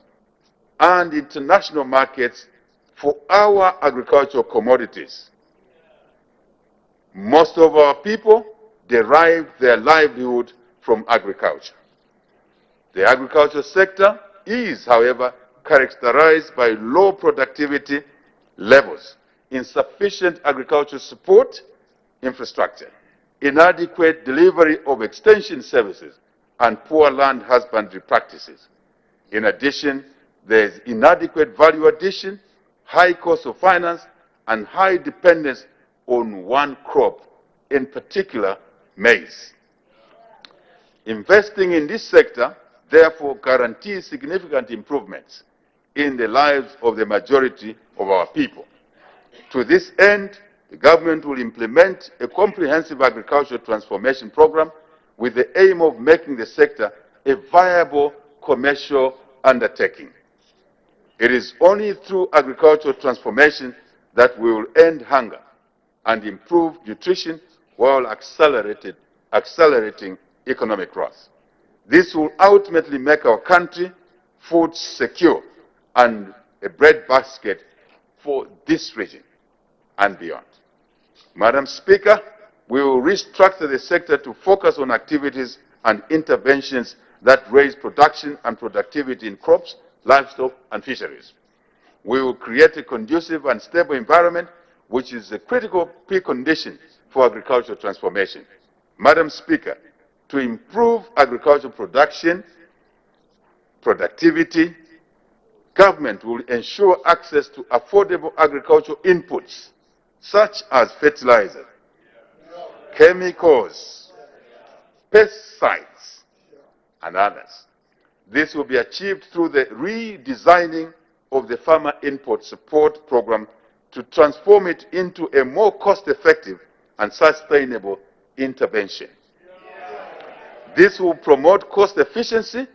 and international markets for our agricultural commodities. Most of our people derive their livelihood from agriculture. The agricultural sector is, however, characterized by low productivity levels, insufficient agricultural support infrastructure, inadequate delivery of extension services, and poor land husbandry practices. In addition, there is inadequate value addition, high cost of finance, and high dependence on one crop, in particular maize. Investing in this sector, therefore, guarantees significant improvements in the lives of the majority of our people. To this end, the government will implement a comprehensive agricultural transformation program with the aim of making the sector a viable commercial undertaking. It is only through agricultural transformation that we will end hunger and improve nutrition while accelerating economic growth. This will ultimately make our country food secure and a breadbasket for this region and beyond. Madam Speaker, we will restructure the sector to focus on activities and interventions that raise production and productivity in crops, livestock, and fisheries. We will create a conducive and stable environment, which is a critical precondition for agricultural transformation. Madam Speaker, to improve agricultural production, productivity, government will ensure access to affordable agricultural inputs, such as fertilizer, chemicals, pesticides, and others. This will be achieved through the redesigning of the Farmer Input Support Program to transform it into a more cost-effective and sustainable intervention. This will promote cost efficiency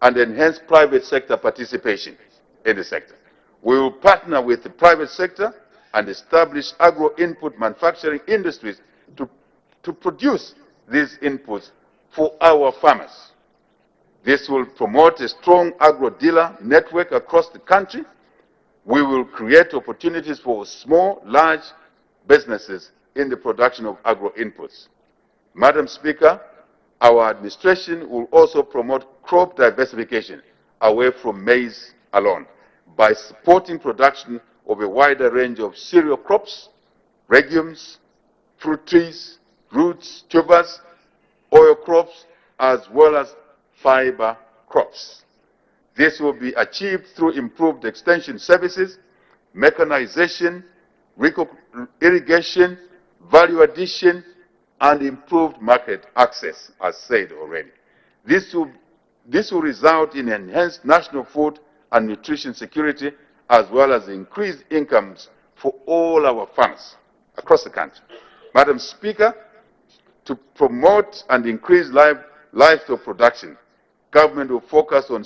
and enhance private sector participation in the sector. We will partner with the private sector and establish agro-input manufacturing industries to produce these inputs for our farmers. This will promote a strong agro-dealer network across the country. We will create opportunities for small, large businesses in the production of agro-inputs. Madam Speaker, our administration will also promote crop diversification away from maize alone by supporting production of a wider range of cereal crops, legumes, fruit trees, roots, tubers, oil crops, as well as fiber crops. This will be achieved through improved extension services, mechanization, irrigation, value addition, and improved market access, as said already. This will result in enhanced national food and nutrition security, as well as increased incomes for all our farmers across the country. Madam Speaker, to promote and increase livestock production, government will focus on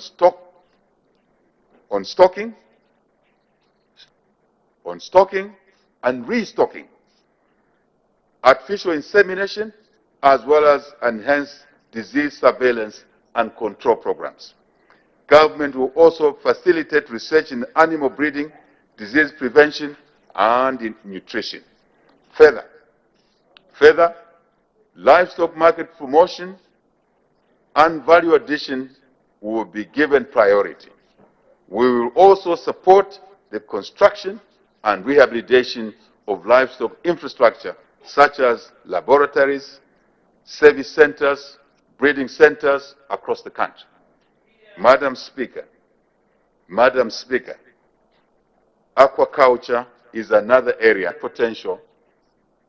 stocking and restocking, artificial insemination, as well as enhanced disease surveillance and control programs. Government will also facilitate research in animal breeding, disease prevention, and in nutrition. Further, livestock market promotion and value addition will be given priority. We will also support the construction and rehabilitation of livestock infrastructure, such as laboratories, service centers, breeding centers across the country. Madam Speaker, aquaculture is another area of potential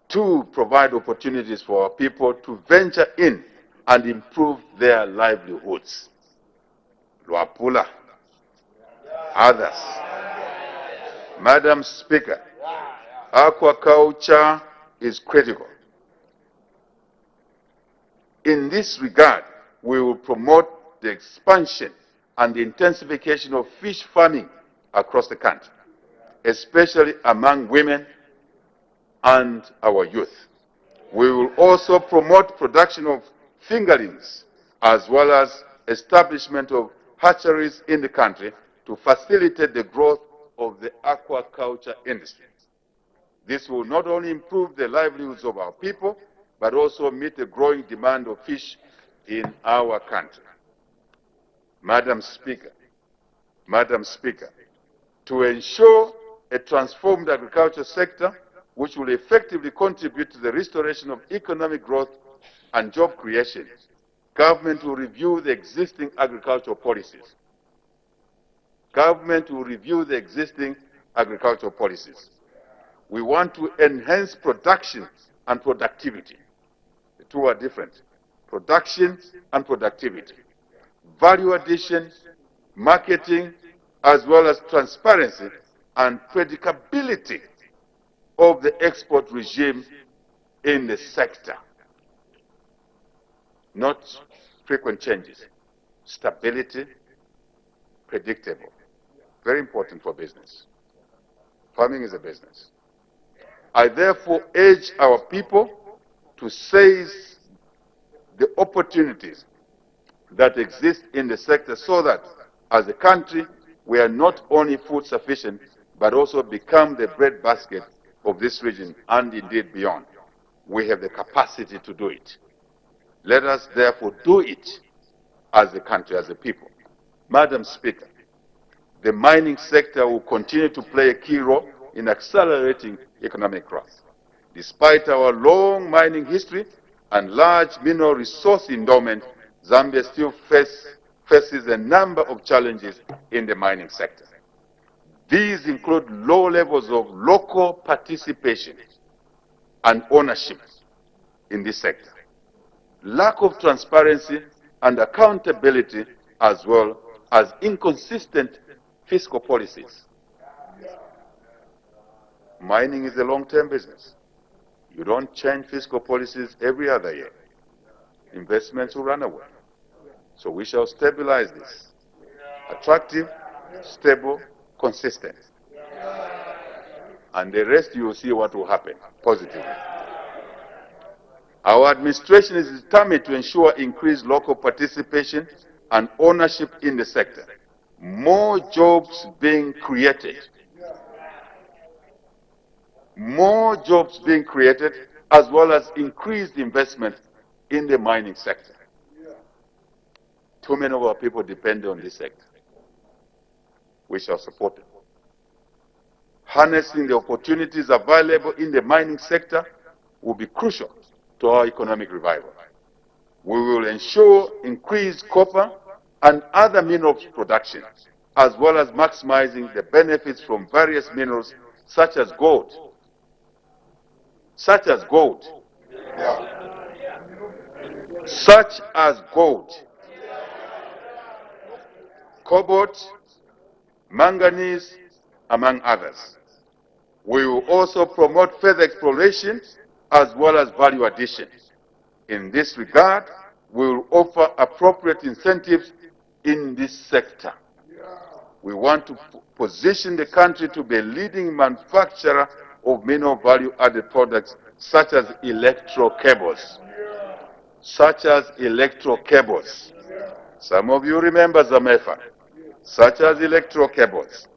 to provide opportunities for our people to venture in and improve their livelihoods. Luapula, others. Madam Speaker, aquaculture is critical. In this regard, we will promote the expansion and the intensification of fish farming across the country, especially among women and our youth. We will also promote production of fingerlings, as well as establishment of hatcheries in the country to facilitate the growth of the aquaculture industry. This will not only improve the livelihoods of our people, but also meet the growing demand of fish in our country. Madam Speaker, to ensure a transformed agriculture sector which will effectively contribute to the restoration of economic growth and job creation, government will review the existing agricultural policies. We want to enhance production and productivity. The two are different. Production and productivity. Value addition, marketing, as well as transparency and predictability of the export regime in the sector. Not frequent changes. Stability, predictable. Very important for business. Farming is a business. I therefore urge our people to seize the opportunities that exist in the sector so that, as a country, we are not only food sufficient, but also become the breadbasket of this region and indeed beyond. We have the capacity to do it. Let us therefore do it as a country, as a people. Madam Speaker, the mining sector will continue to play a key role in accelerating economic growth. Despite our long mining history and large mineral resource endowment, Zambia still faces a number of challenges in the mining sector. These include low levels of local participation and ownership in this sector, lack of transparency and accountability, as well as inconsistent fiscal policies. Mining is a long-term business. You don't change fiscal policies every other year. Investments will run away. So we shall stabilize this. Attractive, stable, consistent. And the rest you will see what will happen positively. Our administration is determined to ensure increased local participation and ownership in the sector. More jobs being created. More jobs being created, as well as increased investment in the mining sector. Too many of our people depend on this sector. We shall support it. Harnessing the opportunities available in the mining sector will be crucial to our economic revival. We will ensure increased copper and other minerals production, as well as maximizing the benefits from various minerals such as gold. Such as gold. Cobalt, manganese, among others. We will also promote further exploration as well as value addition. In this regard, we will offer appropriate incentives in this sector. We want to position the country to be a leading manufacturer of mineral value-added products such as electro cables. Some of you remember Zamefa. Such as electro cables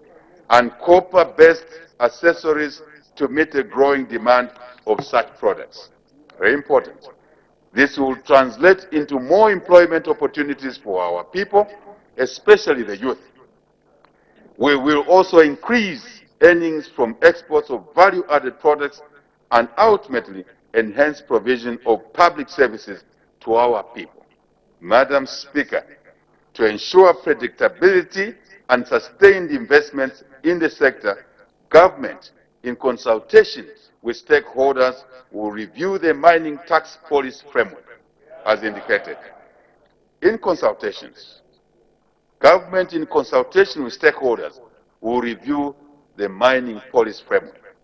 and copper-based accessories to meet the growing demand of such products. Very important. This will translate into more employment opportunities for our people, especially the youth. We will also increase earnings from exports of value-added products and ultimately enhance provision of public services to our people. Madam Speaker, to ensure predictability and sustained investments in the sector, government, in consultation with stakeholders, will review the mining tax policy framework, as indicated. Government, in consultation with stakeholders, will review the mining policy framework.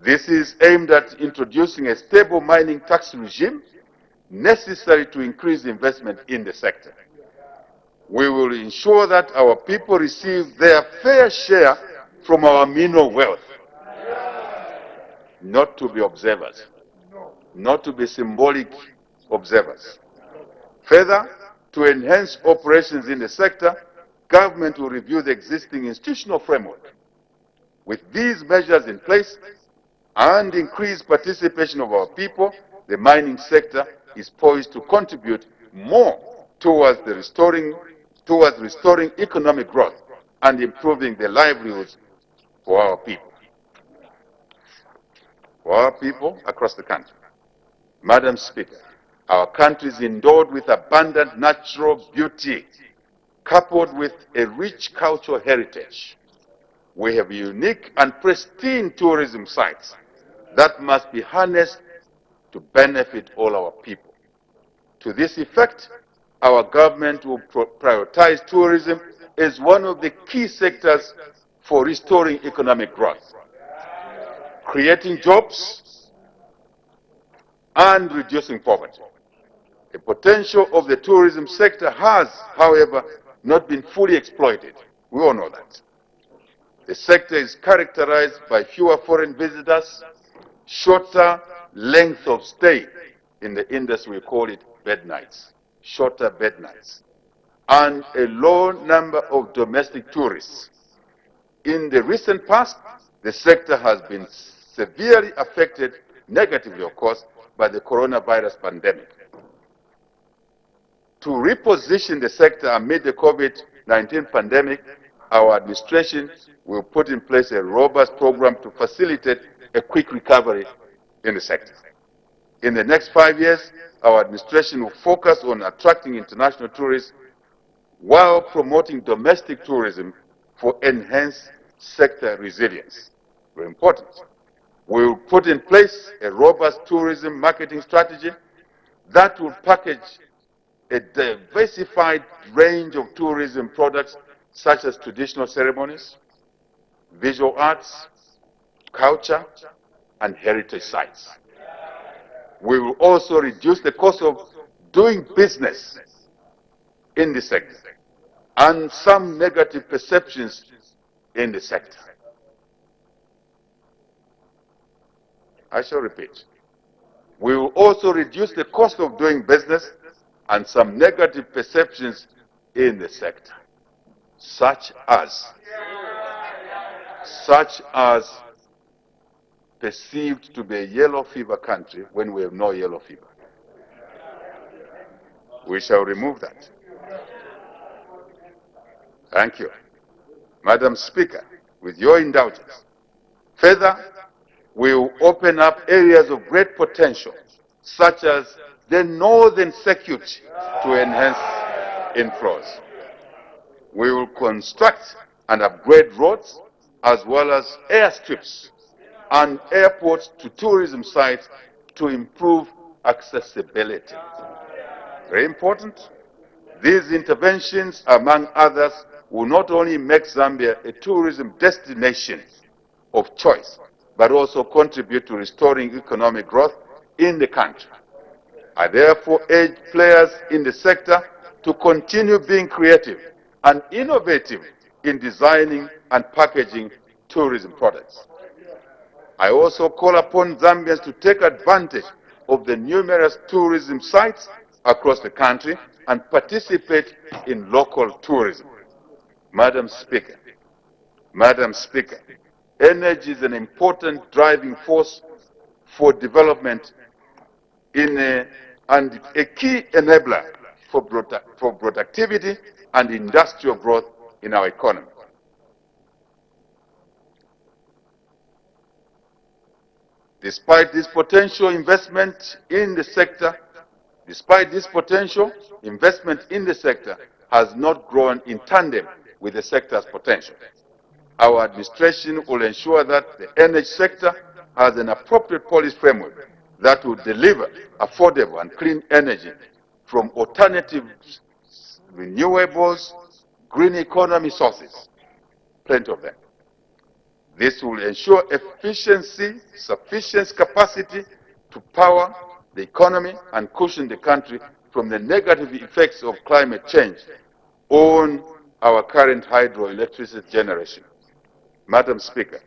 This is aimed at introducing a stable mining tax regime necessary to increase investment in the sector. We will ensure that our people receive their fair share from our mineral wealth, not to be observers, not to be symbolic observers. Further, to enhance operations in the sector, government will review the existing institutional framework. With these measures in place and increased participation of our people, the mining sector is poised to contribute more towards restoring economic growth and improving the livelihoods for our people across the country. Madam Speaker, our country is endowed with abundant natural beauty, coupled with a rich cultural heritage. We have unique and pristine tourism sites that must be harnessed to benefit all our people. To this effect, our government will prioritize tourism as one of the key sectors for restoring economic growth, creating jobs, and reducing poverty. The potential of the tourism sector has, however, not been fully exploited. We all know that. The sector is characterized by fewer foreign visitors, shorter length of stay. In the industry, we call it bed nights, shorter bed nights, and a low number of domestic tourists. In the recent past, the sector has been severely affected, negatively of course, by the coronavirus pandemic. To reposition the sector amid the COVID COVID-19 pandemic, our administration will put in place a robust program to facilitate a quick recovery in the sector. In the next 5 years, our administration will focus on attracting international tourists while promoting domestic tourism for enhanced sector resilience. Very important. We will put in place a robust tourism marketing strategy that will package a diversified range of tourism products such as traditional ceremonies, visual arts, culture, and heritage sites. We will also reduce the cost of doing business in the sector and some negative perceptions in the sector. I shall repeat. We will also reduce the cost of doing business and some negative perceptions in the sector, such as perceived to be a yellow fever country when we have no yellow fever. We shall remove that. Thank you. Madam Speaker, with your indulgence. Further, we will open up areas of great potential, such as the northern circuit, to enhance inflows. We will construct and upgrade roads as well as airstrips and airports to tourism sites to improve accessibility. Very important. These interventions, among others, will not only make Zambia a tourism destination of choice, but also contribute to restoring economic growth in the country. I therefore urge players in the sector to continue being creative and innovative in designing and packaging tourism products. I also call upon Zambians to take advantage of the numerous tourism sites across the country and participate in local tourism. Madam Speaker, energy is an important driving force for development and a key enabler for productivity and industrial growth in our economy. Despite this potential investment in the sector, has not grown in tandem with the sector's potential. Our administration will ensure that the energy sector has an appropriate policy framework that will deliver affordable and clean energy from alternative renewables, green economy sources, plenty of them. This will ensure efficiency, sufficient capacity to power the economy and cushion the country from the negative effects of climate change on our current hydroelectricity generation. Madam Speaker,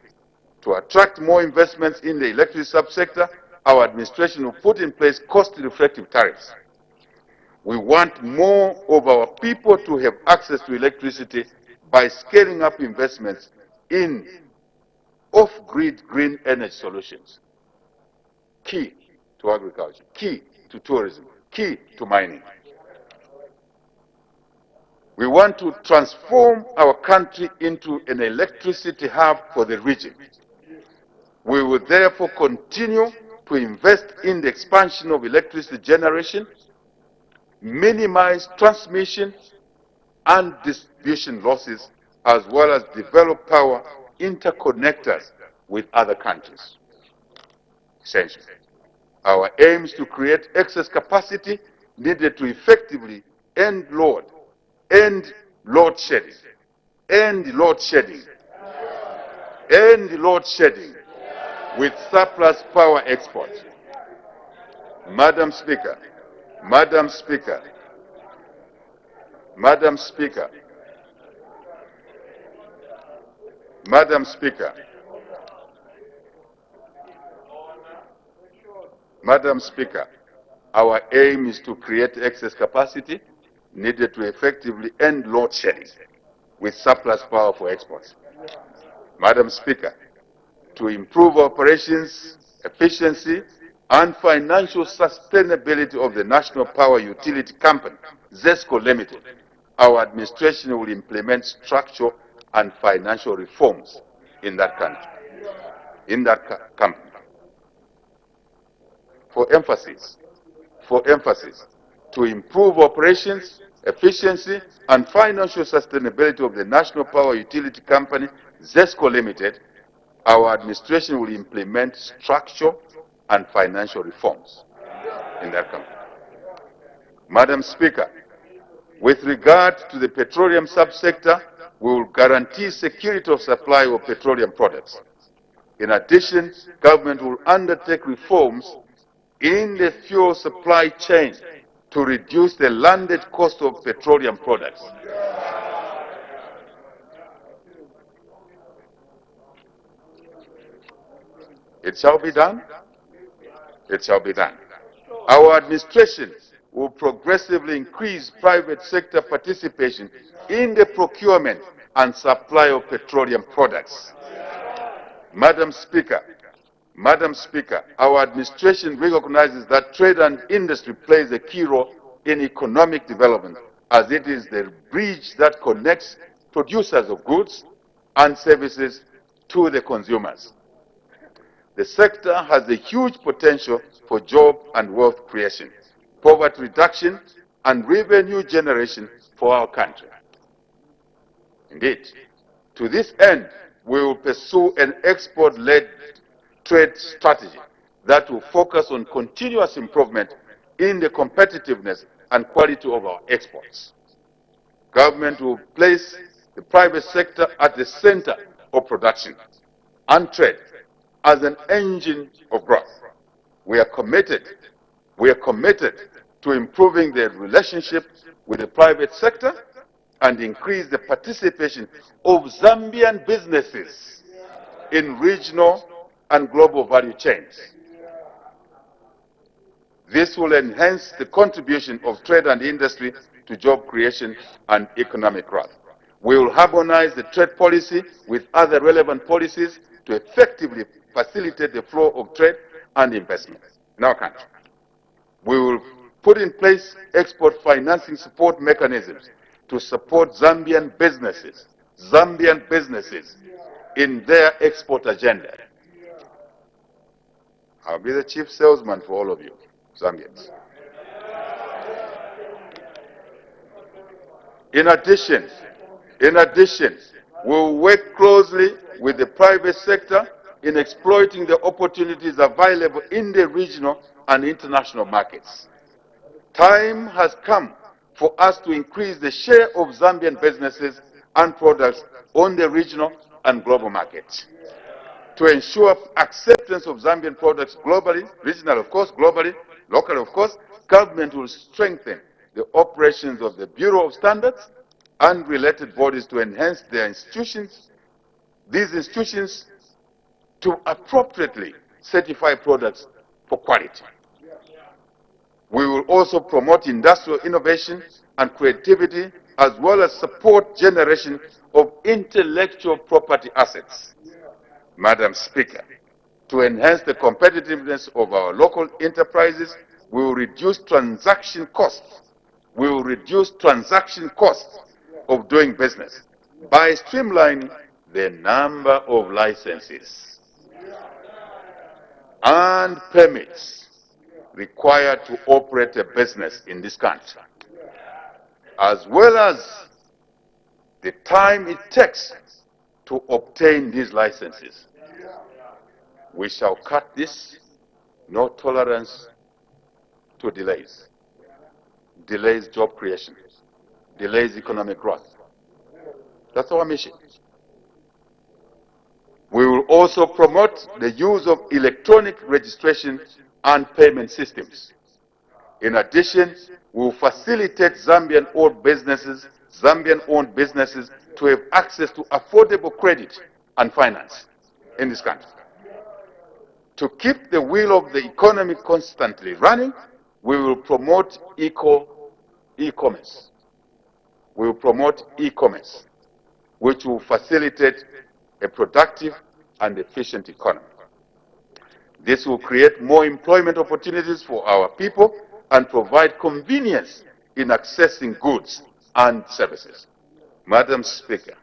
to attract more investments in the electricity subsector, our administration will put in place cost-reflective tariffs. We want more of our people to have access to electricity by scaling up investments in off-grid green energy solutions, key to agriculture, key to tourism, key to mining. We want to transform our country into an electricity hub for the region. We will therefore continue to invest in the expansion of electricity generation, minimize transmission and distribution losses, as well as develop power interconnectors with other countries. Essentially, our aim is to create excess capacity needed to effectively end load shedding with surplus power export. Madam Speaker, our aim is to create excess capacity needed to effectively end load shedding with surplus power for exports. Madam Speaker, to improve operations, efficiency, and financial sustainability of the National Power Utility Company, ZESCO Limited, our administration will implement structural and financial reforms in that country, in that company. For emphasis, to improve operations, efficiency, and financial sustainability of the National Power Utility Company, ZESCO Limited, our administration will implement structural and financial reforms in that company. Madam Speaker, with regard to the petroleum subsector, we will guarantee security of supply of petroleum products. In addition, government will undertake reforms in the fuel supply chain to reduce the landed cost of petroleum products. It shall be done. It shall be done. Our administration will progressively increase private sector participation in the procurement and supply of petroleum products. Madam Speaker, our administration recognizes that trade and industry plays a key role in economic development, as it is the bridge that connects producers of goods and services to the consumers. The sector has a huge potential for job and wealth creation, poverty reduction, and revenue generation for our country. Indeed, to this end, we will pursue an export-led trade strategy that will focus on continuous improvement in the competitiveness and quality of our exports. Government will place the private sector at the center of production and trade as an engine of growth. We are committed to improving the relationship with the private sector and increase the participation of Zambian businesses in regional and global value chains. This will enhance the contribution of trade and industry to job creation and economic growth. We will harmonize the trade policy with other relevant policies to effectively facilitate the flow of trade and investment in our country. We will put in place export financing support mechanisms to support Zambian businesses in their export agenda. I'll be the chief salesman for all of you, Zambians. In addition, we will work closely with the private sector in exploiting the opportunities available in the regional and international markets. Time has come for us to increase the share of Zambian businesses and products on the regional and global markets. To ensure acceptance of Zambian products globally, regional of course, globally, local of course, government will strengthen the operations of the Bureau of Standards and related bodies to enhance these institutions to appropriately certify products for quality. We will also promote industrial innovation and creativity, as well as support generation of intellectual property assets. Madam Speaker, to enhance the competitiveness of our local enterprises, we will reduce transaction costs. We will reduce transaction costs of doing business by streamlining the number of licenses and permits required to operate a business in this country, as well as the time it takes to obtain these licenses. We shall cut this. No tolerance to delays. Delays job creation. Delays economic growth. That's our mission. We will also promote the use of electronic registration and payment systems. In addition, we will facilitate Zambian-owned businesses to have access to affordable credit and finance in this country. To keep the wheel of the economy constantly running, we will promote e-commerce. We will promote e-commerce, which will facilitate a productive and efficient economy. This will create more employment opportunities for our people and provide convenience in accessing goods and services. Madam Speaker,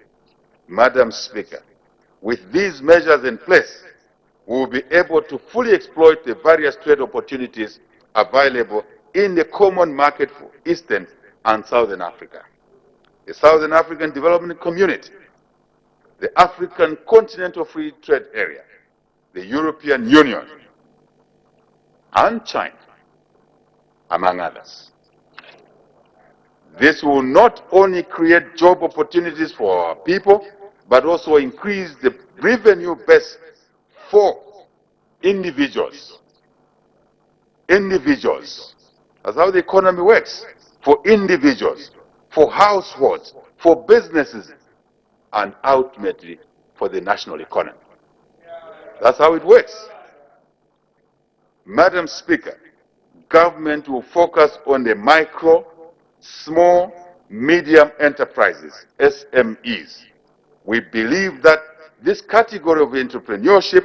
with these measures in place, we will be able to fully exploit the various trade opportunities available in the common market for Eastern and Southern Africa. The Southern African Development Community, the African Continental Free Trade Area, the European Union, and China, among others. This will not only create job opportunities for our people, but also increase the revenue base for individuals. Individuals. That's how the economy works. For individuals, for households, for businesses, and ultimately for the national economy. That's how it works. Madam Speaker, government will focus on the micro, small, medium enterprises, SMEs. We believe that this category of entrepreneurship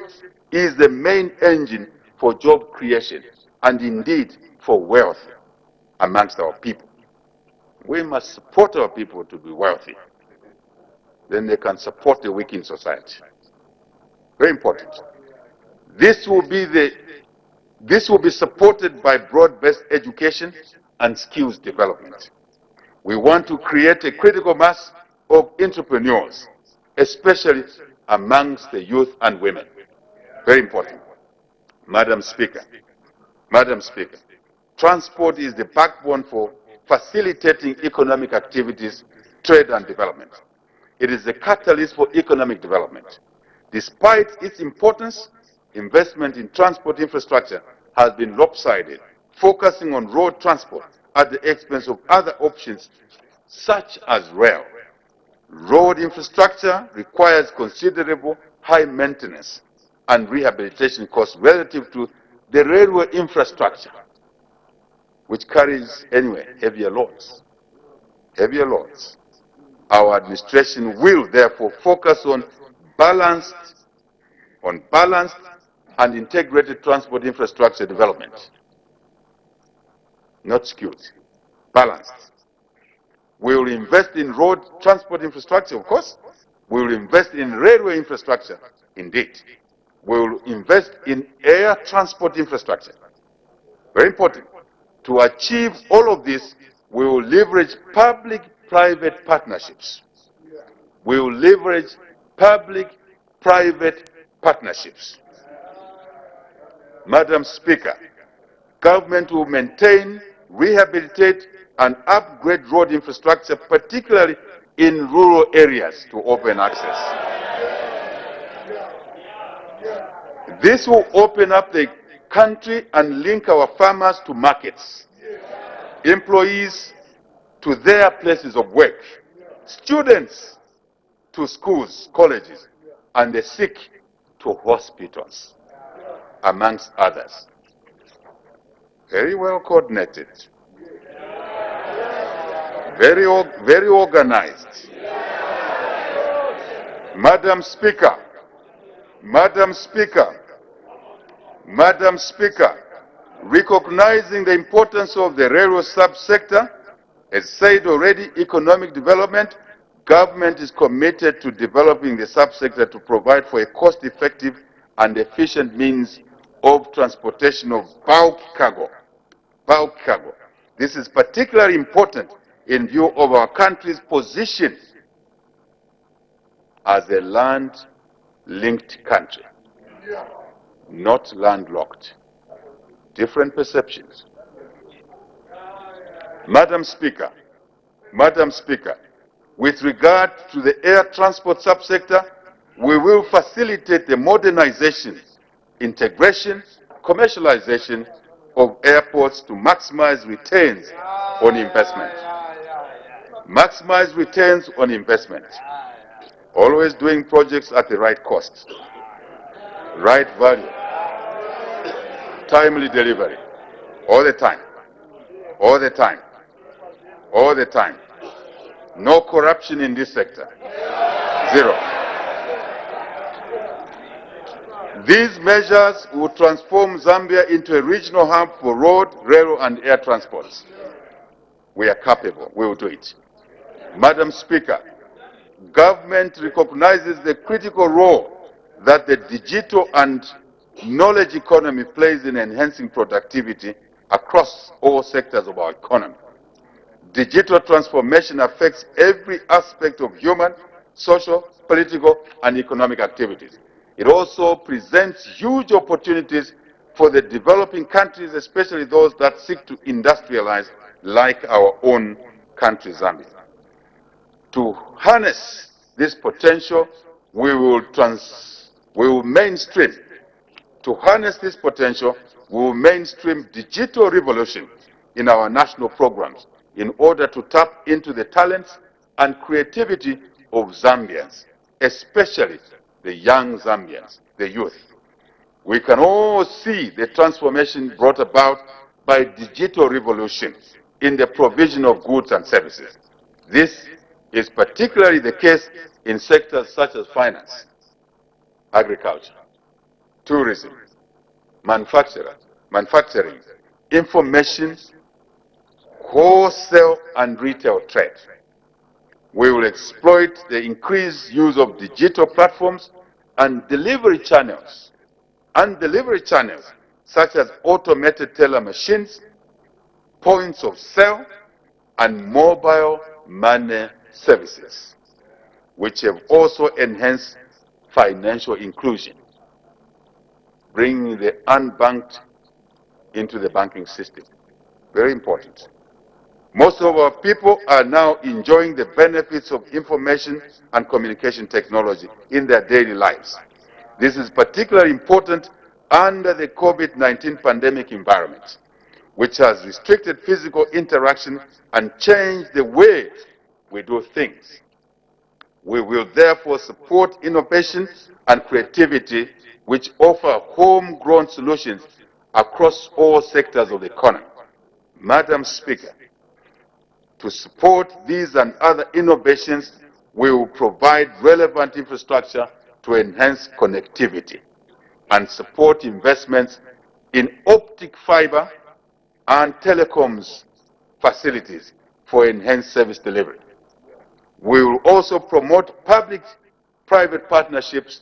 is the main engine for job creation and indeed for wealth amongst our people. We must support our people to be wealthy. Then they can support the weak in society. Very important. This will be supported by broad-based education and skills development. We want to create a critical mass of entrepreneurs, especially amongst the youth and women. Very important. Madam Speaker, transport is the backbone for facilitating economic activities, trade and development. It is the catalyst for economic development. Despite its importance, investment in transport infrastructure has been lopsided, focusing on road transport at the expense of other options such as rail. Road infrastructure requires considerable high maintenance and rehabilitation costs relative to the railway infrastructure, which carries, anyway, heavier loads. Heavier loads. Our administration will therefore focus on balanced and integrated transport infrastructure development. Not skewed, balanced. We will invest in road transport infrastructure, of course. We will invest in railway infrastructure, indeed. We will invest in air transport infrastructure. Very important. To achieve all of this, we will leverage public-private partnerships. We will leverage public-private partnerships. Madam Speaker, government will maintain, rehabilitate, and upgrade road infrastructure, particularly in rural areas, to open access. This will open up the country and link our farmers to markets, employees to their places of work, students to schools, colleges, and the sick to hospitals, amongst others. Very well coordinated, very organized. Madam Speaker, recognizing the importance of the railway subsector, as said already, economic development, government is committed to developing the subsector to provide for a cost-effective and efficient means of transportation of bulk cargo. This is particularly important in view of our country's position as a land-linked country, not landlocked. Different perceptions. Madam Speaker, with regard to the air transport subsector, we will facilitate the modernization, integration, commercialization of airports to maximize returns on investment. Maximize returns on investment. Always doing projects at the right cost, right value, timely delivery, all the time. No corruption in this sector. Zero. These measures will transform Zambia into a regional hub for road, rail, and air transports. We are capable. We will do it. Madam Speaker, government recognizes the critical role that the digital and knowledge economy plays in enhancing productivity across all sectors of our economy. Digital transformation affects every aspect of human, social, political, and economic activities. It also presents huge opportunities for the developing countries, especially those that seek to industrialize, like our own country, Zambia. To harness this potential, we will mainstream. To harness this potential, we will mainstream digital revolution in our national programs in order to tap into the talents and creativity of Zambians, especially the young Zambians, the youth. We can all see the transformation brought about by digital revolution in the provision of goods and services. This is particularly the case in sectors such as finance, agriculture, tourism, manufacturing, information, wholesale and retail trade. We will exploit the increased use of digital platforms and delivery channels, such as automated teller machines, points of sale, and mobile money services, which have also enhanced financial inclusion, bringing the unbanked into the banking system. Very important. Most of our people are now enjoying the benefits of information and communication technology in their daily lives. This is particularly important under the COVID-19 pandemic environment, which has restricted physical interaction and changed the way we do things. We will therefore support innovation and creativity which offer homegrown solutions across all sectors of the economy. Madam Speaker, to support these and other innovations, we will provide relevant infrastructure to enhance connectivity and support investments in optic fiber and telecoms facilities for enhanced service delivery. We will also promote public-private partnerships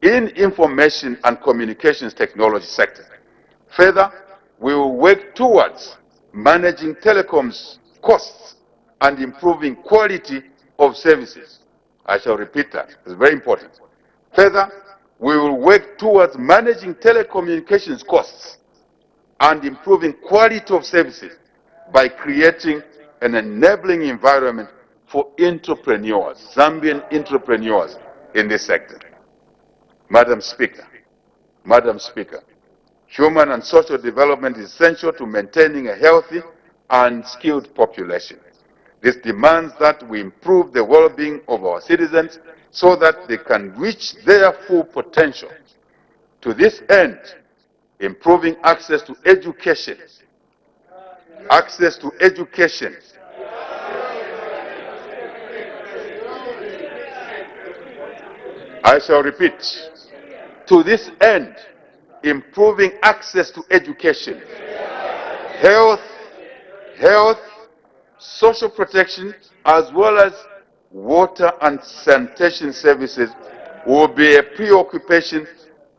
in information and communications technology sector. Further, we will work towards managing telecoms costs and improving quality of services. I shall repeat that. It's very important. Further, we will work towards managing telecommunications costs and improving quality of services by creating an enabling environment for entrepreneurs, Zambian entrepreneurs in this sector. Madam Speaker, human and social development is essential to maintaining a healthy and skilled population. This demands that we improve the well-being of our citizens so that they can reach their full potential. To this end, improving access to education, I shall repeat, to this end, improving access to education, health, social protection, as well as water and sanitation services will be a preoccupation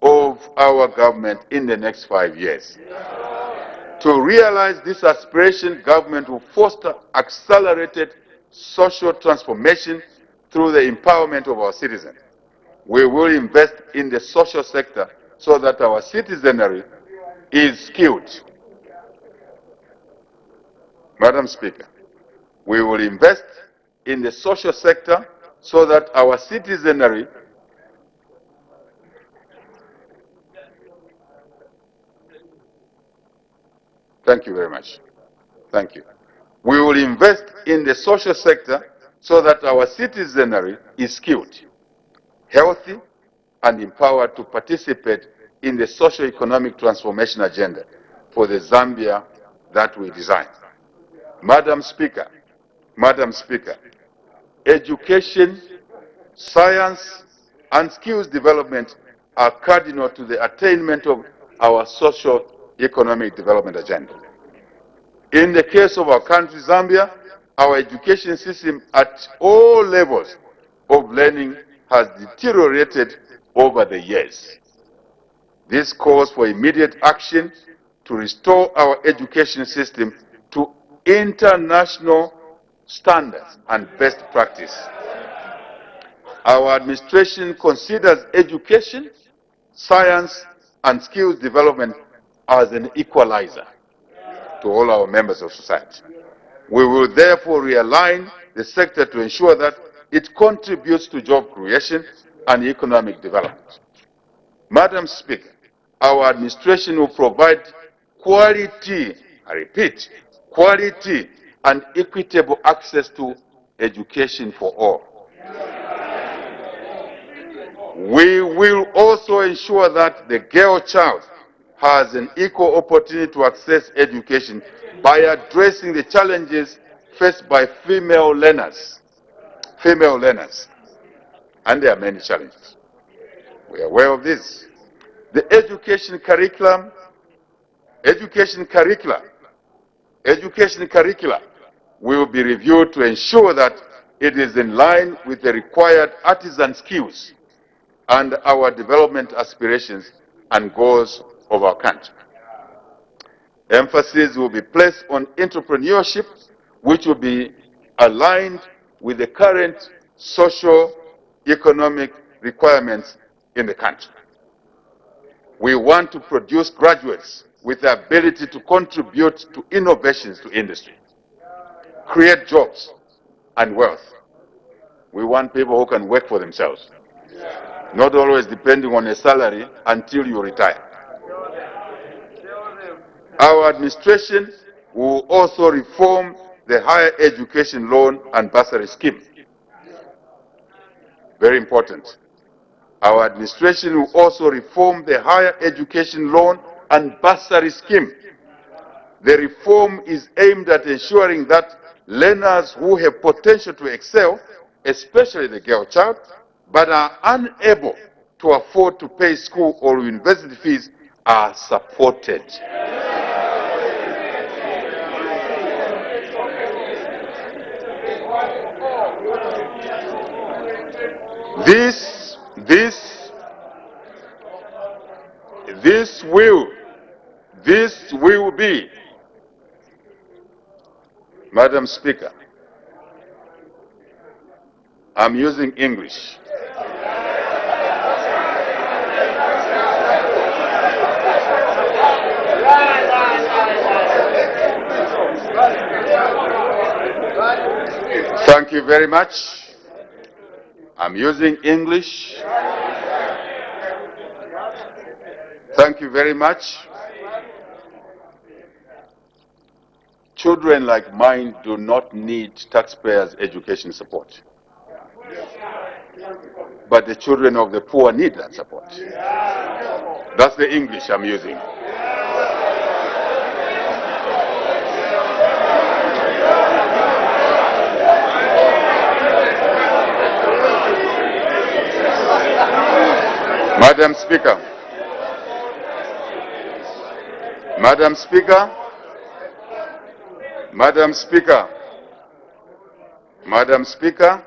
of our government in the next 5 years. To realize this aspiration, government will foster accelerated social transformation through the empowerment of our citizens. We will invest in the social sector so that our citizenry is skilled. Madam Speaker, we will invest in the social sector so that our citizenry Thank you very much. Thank you. We will invest in the social sector so that our citizenry is skilled, healthy, and empowered to participate in the socio-economic transformation agenda for the Zambia that we design. Madam Speaker, education, science, and skills development are cardinal to the attainment of our socio-economic development agenda. In the case of our country, Zambia, our education system at all levels of learning has deteriorated over the years. This calls for immediate action to restore our education system to international standards and best practice. Our administration considers education, science, and skills development as an equalizer to all our members of society. We will therefore realign the sector to ensure that it contributes to job creation and economic development. Madam Speaker, our administration will provide quality, I repeat, quality and equitable access to education for all. We will also ensure that the girl child has an equal opportunity to access education by addressing the challenges faced by female learners. And there are many challenges. We are aware of this. The education curricula will be reviewed to ensure that it is in line with the required artisan skills and our development aspirations and goals of our country. Emphasis will be placed on entrepreneurship, which will be aligned with the current socio-economic requirements in the country. We want to produce graduates with the ability to contribute to innovations to industry, create jobs and wealth. We want people who can work for themselves, not always depending on a salary until you retire. Our administration will also reform the higher education loan and bursary scheme. Very important. Our administration will also reform the higher education loan and bursary scheme. The reform is aimed at ensuring that learners who have potential to excel, especially the girl child, but are unable to afford to pay school or university fees, are supported. This will be, Madam Speaker, I'm using English. Thank you very much. I'm using English. Thank you very much. Children like mine do not need taxpayers' education support. But the children of the poor need that support. That's the English I'm using. Madam Speaker, Madam Speaker, Madam Speaker, Madam Speaker,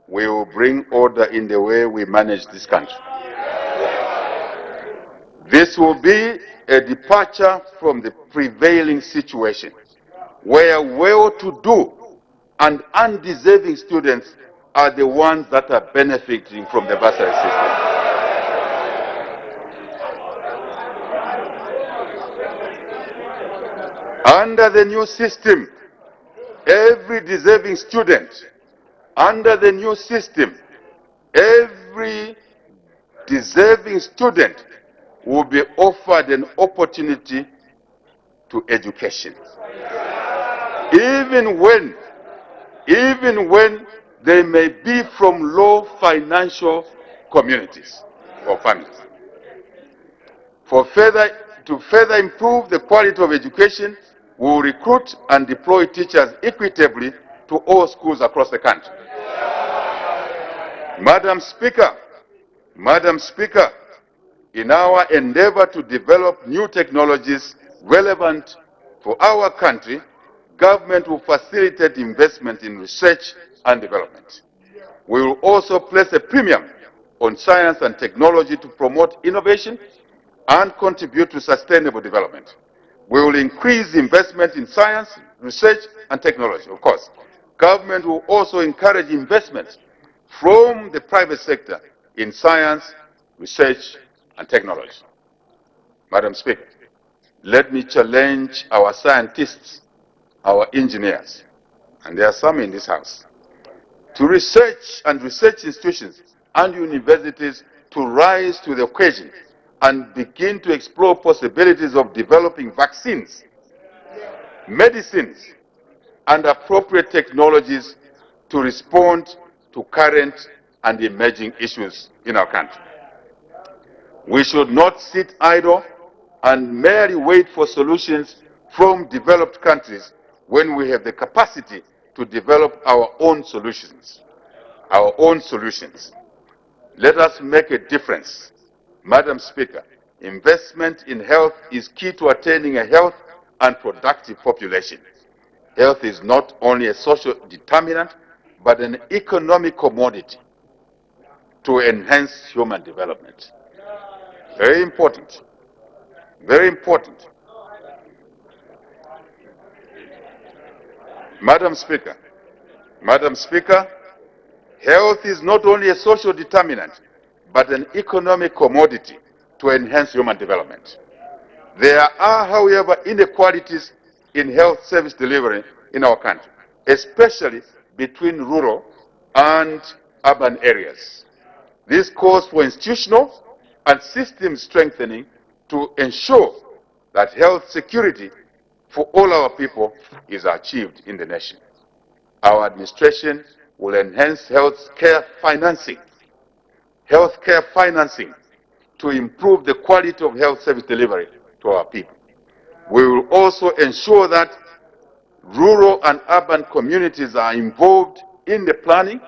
we will bring order in the way we manage this country. This will be a departure from the prevailing situation, where well-to-do and undeserving students are the ones that are benefiting from the bursary system. Under the new system, every deserving student, under the new system, every deserving student will be offered an opportunity to education. Even when they may be from low financial communities or families. To further improve the quality of education, we will recruit and deploy teachers equitably to all schools across the country. Madam Speaker, in our endeavor to develop new technologies relevant for our country, government will facilitate investment in research and development. We will also place a premium on science and technology to promote innovation and contribute to sustainable development. We will increase investment in science, research, and technology, of course. Government will also encourage investment from the private sector in science, research, and technology. Madam Speaker, let me challenge our scientists, our engineers, and there are some in this House, to research and research institutions and universities to rise to the occasion and begin to explore possibilities of developing vaccines, medicines, and appropriate technologies to respond to current and emerging issues in our country. We should not sit idle and merely wait for solutions from developed countries when we have the capacity to develop our own solutions. Our own solutions. Let us make a difference. Madam Speaker, investment in health is key to attaining a healthy and productive population. Health is not only a social determinant, but an economic commodity to enhance human development. Very important. Very important. Madam Speaker, health is not only a social determinant, but an economic commodity to enhance human development. There are, however, inequalities in health service delivery in our country, especially between rural and urban areas. This calls for institutional and system strengthening to ensure that health security for all our people is achieved in the nation. Our administration will enhance health care financing to improve the quality of health service delivery to our people. We will also ensure that rural and urban communities are involved in the planning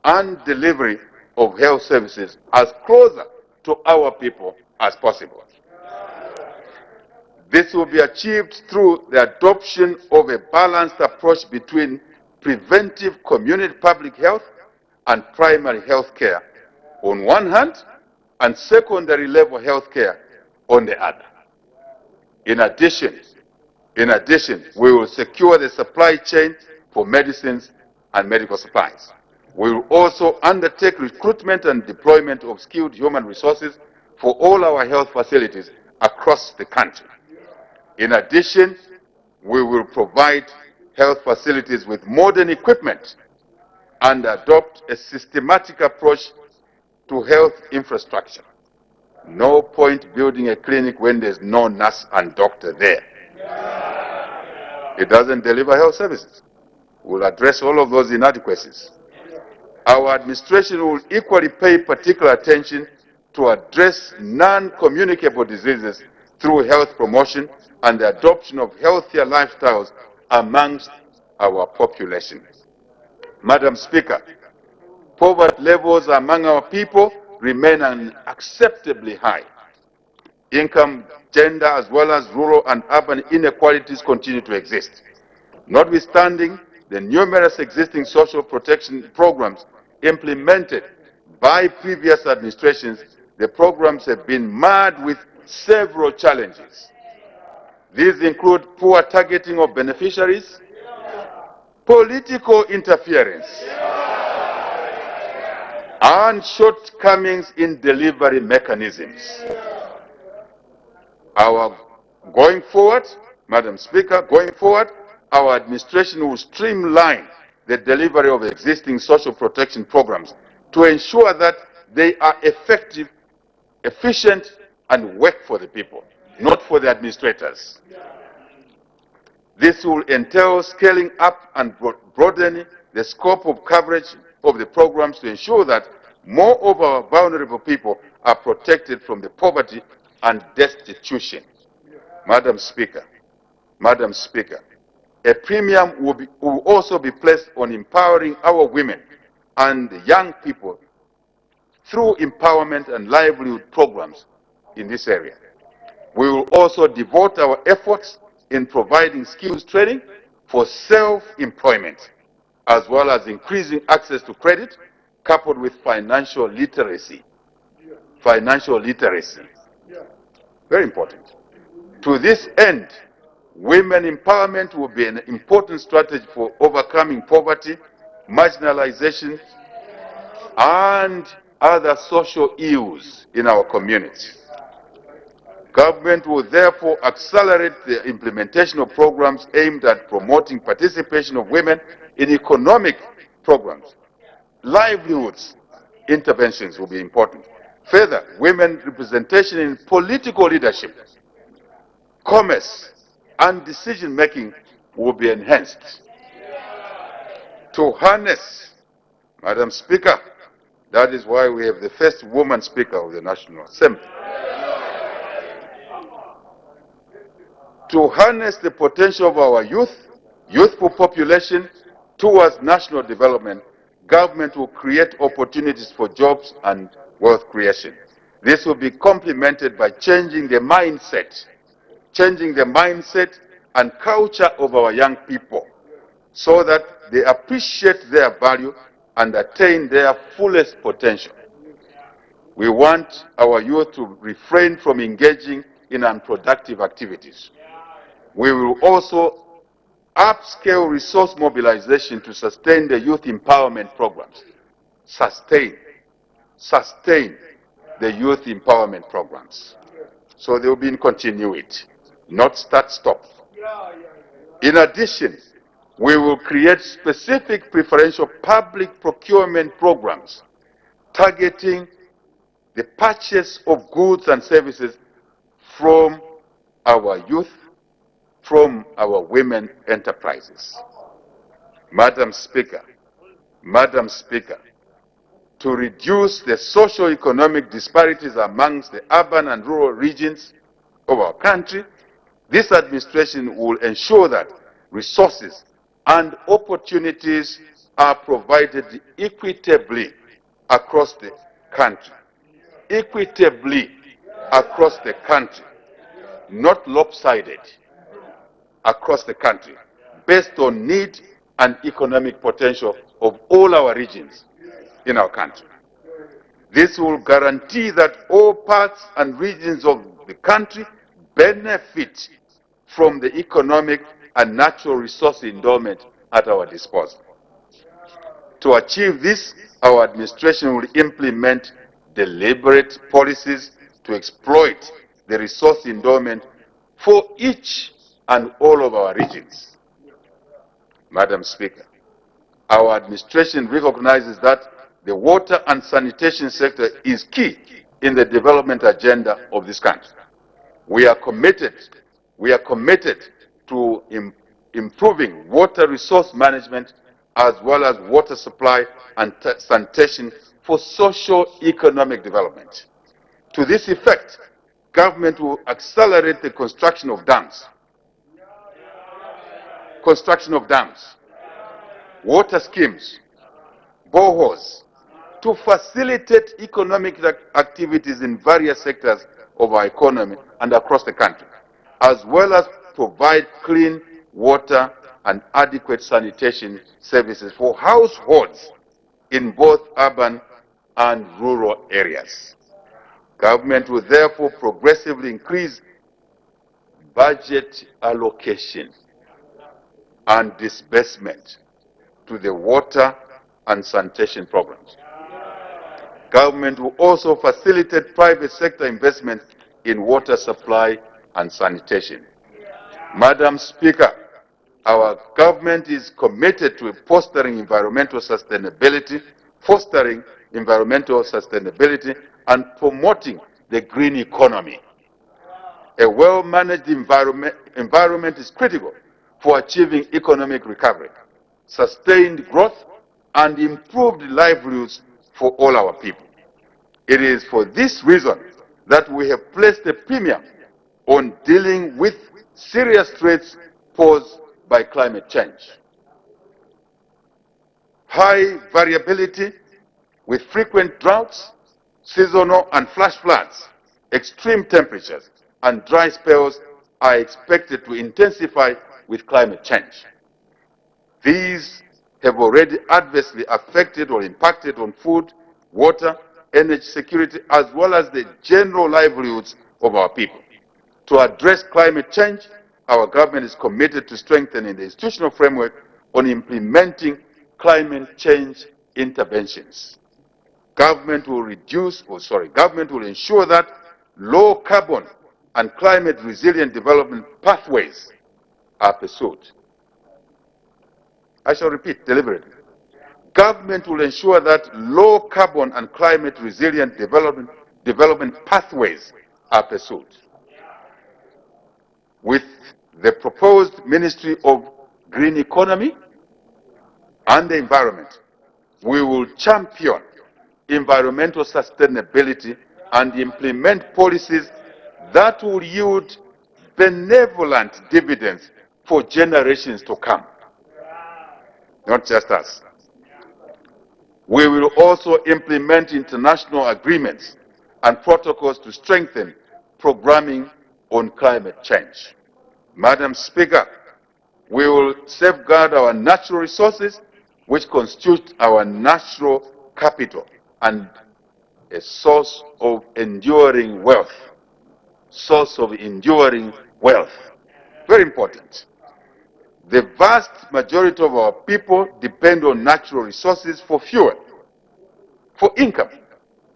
and delivery of health services as closer to our people as possible. This will be achieved through the adoption of a balanced approach between preventive community public health and primary health care on one hand, and secondary level health care on the other. In addition, we will secure the supply chain for medicines and medical supplies. We will also undertake recruitment and deployment of skilled human resources for all our health facilities across the country. In addition, we will provide health facilities with modern equipment and adopt a systematic approach to health infrastructure. No point building a clinic when there's no nurse and doctor there. It doesn't deliver health services. We'll address all of those inadequacies. Our administration will equally pay particular attention to address non-communicable diseases through health promotion and the adoption of healthier lifestyles amongst our population. Madam Speaker, poverty levels among our people remain unacceptably high. Income, gender, as well as rural and urban inequalities continue to exist. Notwithstanding the numerous existing social protection programs implemented by previous administrations, the programs have been marred with several challenges. These include poor targeting of beneficiaries, political interference, and shortcomings in delivery mechanisms. Going forward, Madam Speaker, our administration will streamline the delivery of existing social protection programs to ensure that they are effective, efficient, and work for the people, not for the administrators. This will entail scaling up and broadening the scope of coverage of the programs to ensure that more of our vulnerable people are protected from the poverty and destitution. Madam Speaker, a premium will also be placed on empowering our women and young people through empowerment and livelihood programs in this area. We will also devote our efforts in providing skills training for self-employment, as well as increasing access to credit, coupled with financial literacy. Financial literacy. Very important. To this end, women empowerment will be an important strategy for overcoming poverty, marginalization, and other social ills in our communities. Government will therefore accelerate the implementation of programs aimed at promoting participation of women in economic programs. Livelihoods interventions will be important. Further, women representation in political leadership, commerce, and decision-making will be enhanced. To harness, Madam Speaker, that is why we have the first woman Speaker of the National Assembly. To harness the potential of our youthful population towards national development, government will create opportunities for jobs and wealth creation. This will be complemented by changing the mindset and culture of our young people so that they appreciate their value and attain their fullest potential. We want our youth to refrain from engaging in unproductive activities. We will also upscale resource mobilization to sustain the youth empowerment programs. Sustain the youth empowerment programs. So they will be in continuity, not start-stop. In addition, we will create specific preferential public procurement programs targeting the purchase of goods and services from our youth, from our women enterprises. Madam Speaker, to reduce the socio-economic disparities amongst the urban and rural regions of our country, this administration will ensure that resources and opportunities are provided equitably across the country. Equitably across the country, not lopsided, across the country, based on need and economic potential of all our regions in our country. This will guarantee that all parts and regions of the country benefit from the economic and natural resource endowment at our disposal. To achieve this, our administration will implement deliberate policies to exploit the resource endowment for each and all of our regions. Madam Speaker, our administration recognizes that the water and sanitation sector is key in the development agenda of this country. We are committed to improving water resource management as well as water supply and sanitation for socio-economic development. To this effect, government will accelerate the construction of dams, water schemes, boreholes, to facilitate economic activities in various sectors of our economy and across the country, as well as provide clean water and adequate sanitation services for households in both urban and rural areas. Government will therefore progressively increase budget allocation and disbursement to the water and sanitation programs. Government will also facilitate private sector investment in water supply and sanitation. Madam Speaker, our government is committed to fostering environmental sustainability and promoting the green economy. A well-managed environment is critical for achieving economic recovery, sustained growth, and improved livelihoods for all our people. It is for this reason that we have placed a premium on dealing with serious threats posed by climate change. High variability with frequent droughts, seasonal and flash floods, extreme temperatures, and dry spells are expected to intensify with climate change. These have already adversely affected or impacted on food, water, energy security, as well as the general livelihoods of our people. To address climate change, our government is committed to strengthening the institutional framework on implementing climate change interventions. Government will ensure that low carbon and climate resilient development pathways are pursued. I shall repeat deliberately. Government will ensure that low carbon and climate resilient development pathways are pursued. With the proposed Ministry of Green Economy and the Environment, we will champion environmental sustainability and implement policies that will yield benevolent dividends for generations to come, not just us. We will also implement international agreements and protocols to strengthen programming on climate change. Madam Speaker, we will safeguard our natural resources, which constitute our natural capital and a source of enduring wealth. Source of enduring wealth. Very important. The vast majority of our people depend on natural resources for fuel, for income,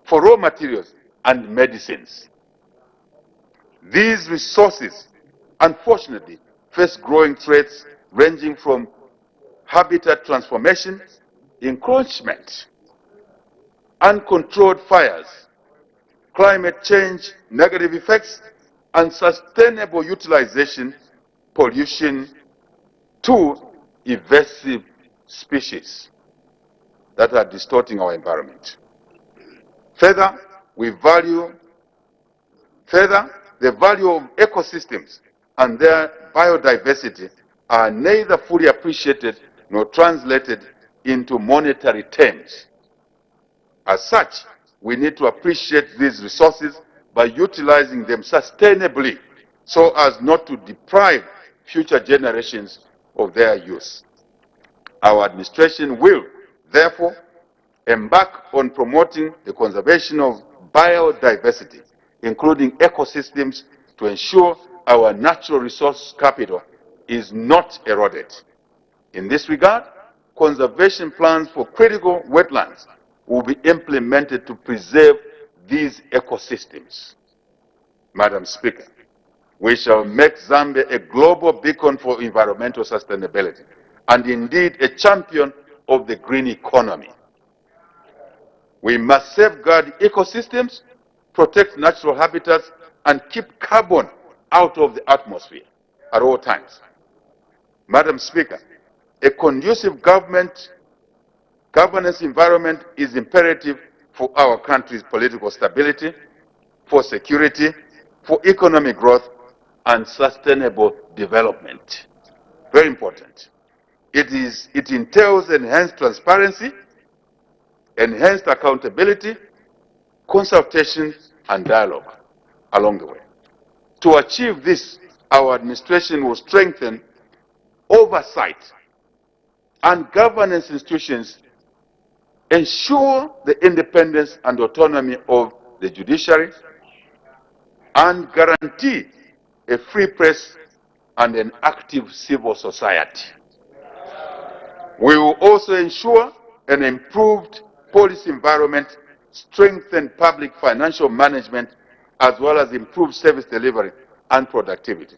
for raw materials and medicines. These resources, unfortunately, face growing threats ranging from habitat transformation, encroachment, uncontrolled fires, climate change negative effects, unsustainable utilization, pollution, to invasive species that are distorting our environment. Further, the value of ecosystems and their biodiversity are neither fully appreciated nor translated into monetary terms. As such, we need to appreciate these resources by utilizing them sustainably so as not to deprive future generations of their use. Our administration will, therefore, embark on promoting the conservation of biodiversity, including ecosystems, to ensure our natural resource capital is not eroded. In this regard, conservation plans for critical wetlands will be implemented to preserve these ecosystems. Madam Speaker, we shall make Zambia a global beacon for environmental sustainability and indeed a champion of the green economy. We must safeguard ecosystems, protect natural habitats, and keep carbon out of the atmosphere at all times. Madam Speaker, a conducive governance environment is imperative for our country's political stability, for security, for economic growth, and sustainable development. Very important. It entails enhanced transparency, enhanced accountability, consultation, and dialogue along the way. To achieve this, our administration will strengthen oversight and governance institutions, ensure the independence and autonomy of the judiciary, and guarantee a free press and an active civil society. We will also ensure an improved policy environment, strengthen public financial management, as well as improve service delivery and productivity.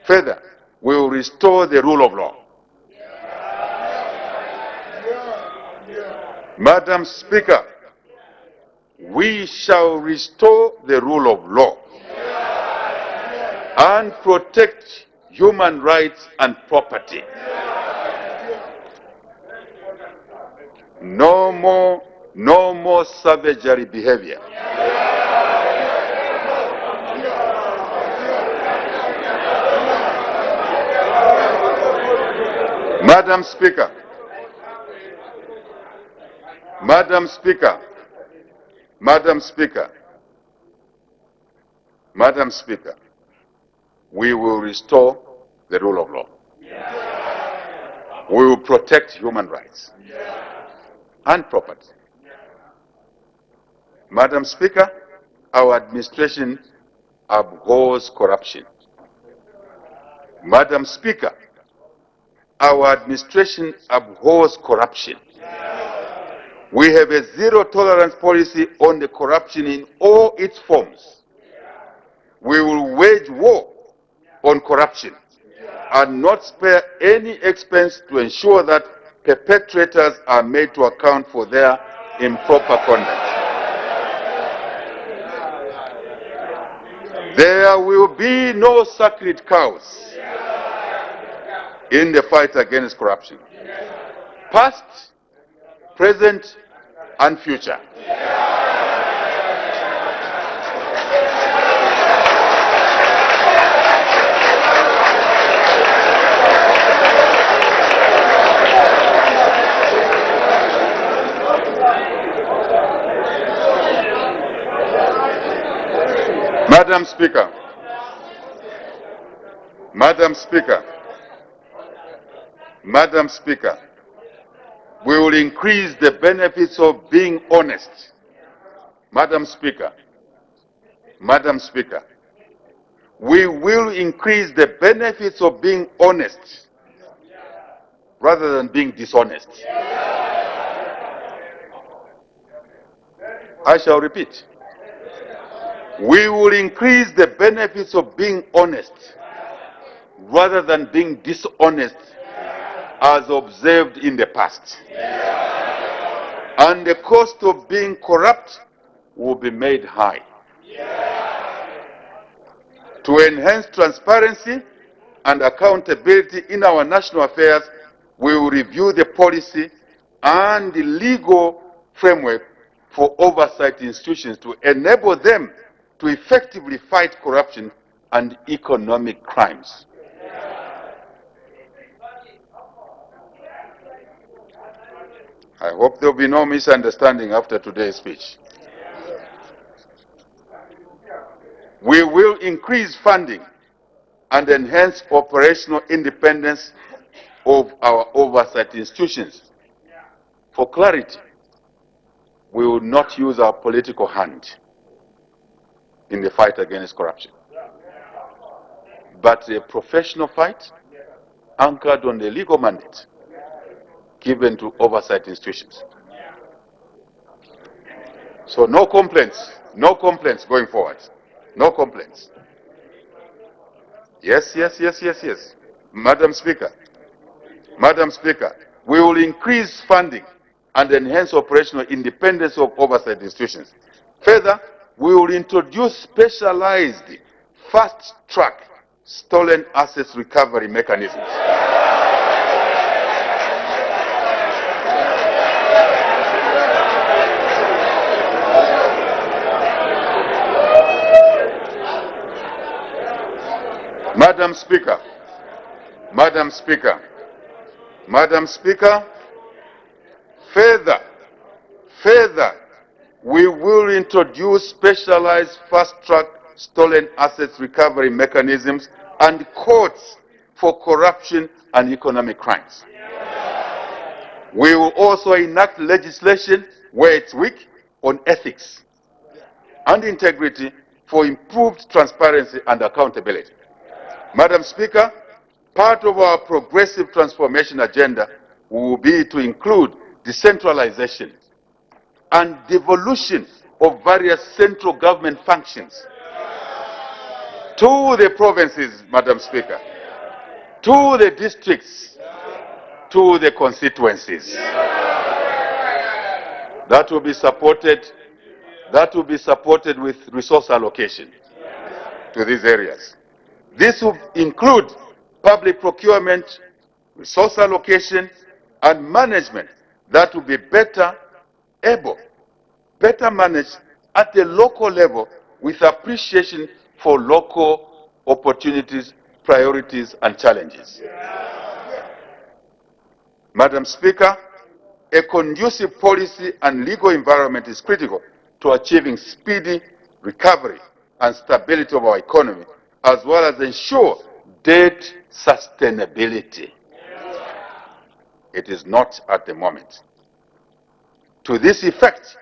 Further, we will restore the rule of law. Madam Speaker, we shall restore the rule of law and protect human rights and property. No more savagery behavior. Madam Speaker, Madam Speaker, Madam Speaker, Madam Speaker, we will restore the rule of law. We will protect human rights and property. Madam Speaker, our administration abhors corruption. Madam Speaker, our administration abhors corruption. We have a zero-tolerance policy on the corruption in all its forms. We will wage war on corruption and not spare any expense to ensure that perpetrators are made to account for their improper conduct. There will be no sacred cows in the fight against corruption, past, present, and future. Madam Speaker, Madam Speaker, Madam Speaker, we will increase the benefits of being honest. Madam Speaker, Madam Speaker, we will increase the benefits of being honest rather than being dishonest. I shall repeat. We will increase the benefits of being honest rather than being dishonest as observed in the past. And the cost of being corrupt will be made high. To enhance transparency and accountability in our national affairs, we will review the policy and the legal framework for oversight institutions to enable them to effectively fight corruption and economic crimes. I hope there will be no misunderstanding after today's speech. We will increase funding and enhance operational independence of our oversight institutions. For clarity, we will not use our political hand in the fight against corruption, but a professional fight anchored on the legal mandate given to oversight institutions. So no complaints going forward. No complaints. Yes. Madam Speaker, we will increase funding and enhance operational independence of oversight institutions. Further, we will introduce specialized fast-track stolen assets recovery mechanisms. Madam Speaker, further, we will introduce specialized fast-track stolen assets recovery mechanisms and courts for corruption and economic crimes. We will also enact legislation where it's weak on ethics and integrity for improved transparency and accountability. Madam Speaker, part of our progressive transformation agenda will be to include decentralization and devolution of various central government functions to the provinces, Madam Speaker, to the districts, to the constituencies. That will be supported with resource allocation to these areas. This will include public procurement, resource allocation, and management that will be better managed at the local level with appreciation for local opportunities, priorities, and challenges. Madam Speaker, a conducive policy and legal environment is critical to achieving speedy recovery and stability of our economy, as well as ensure debt sustainability. It is not at the moment. To this effect,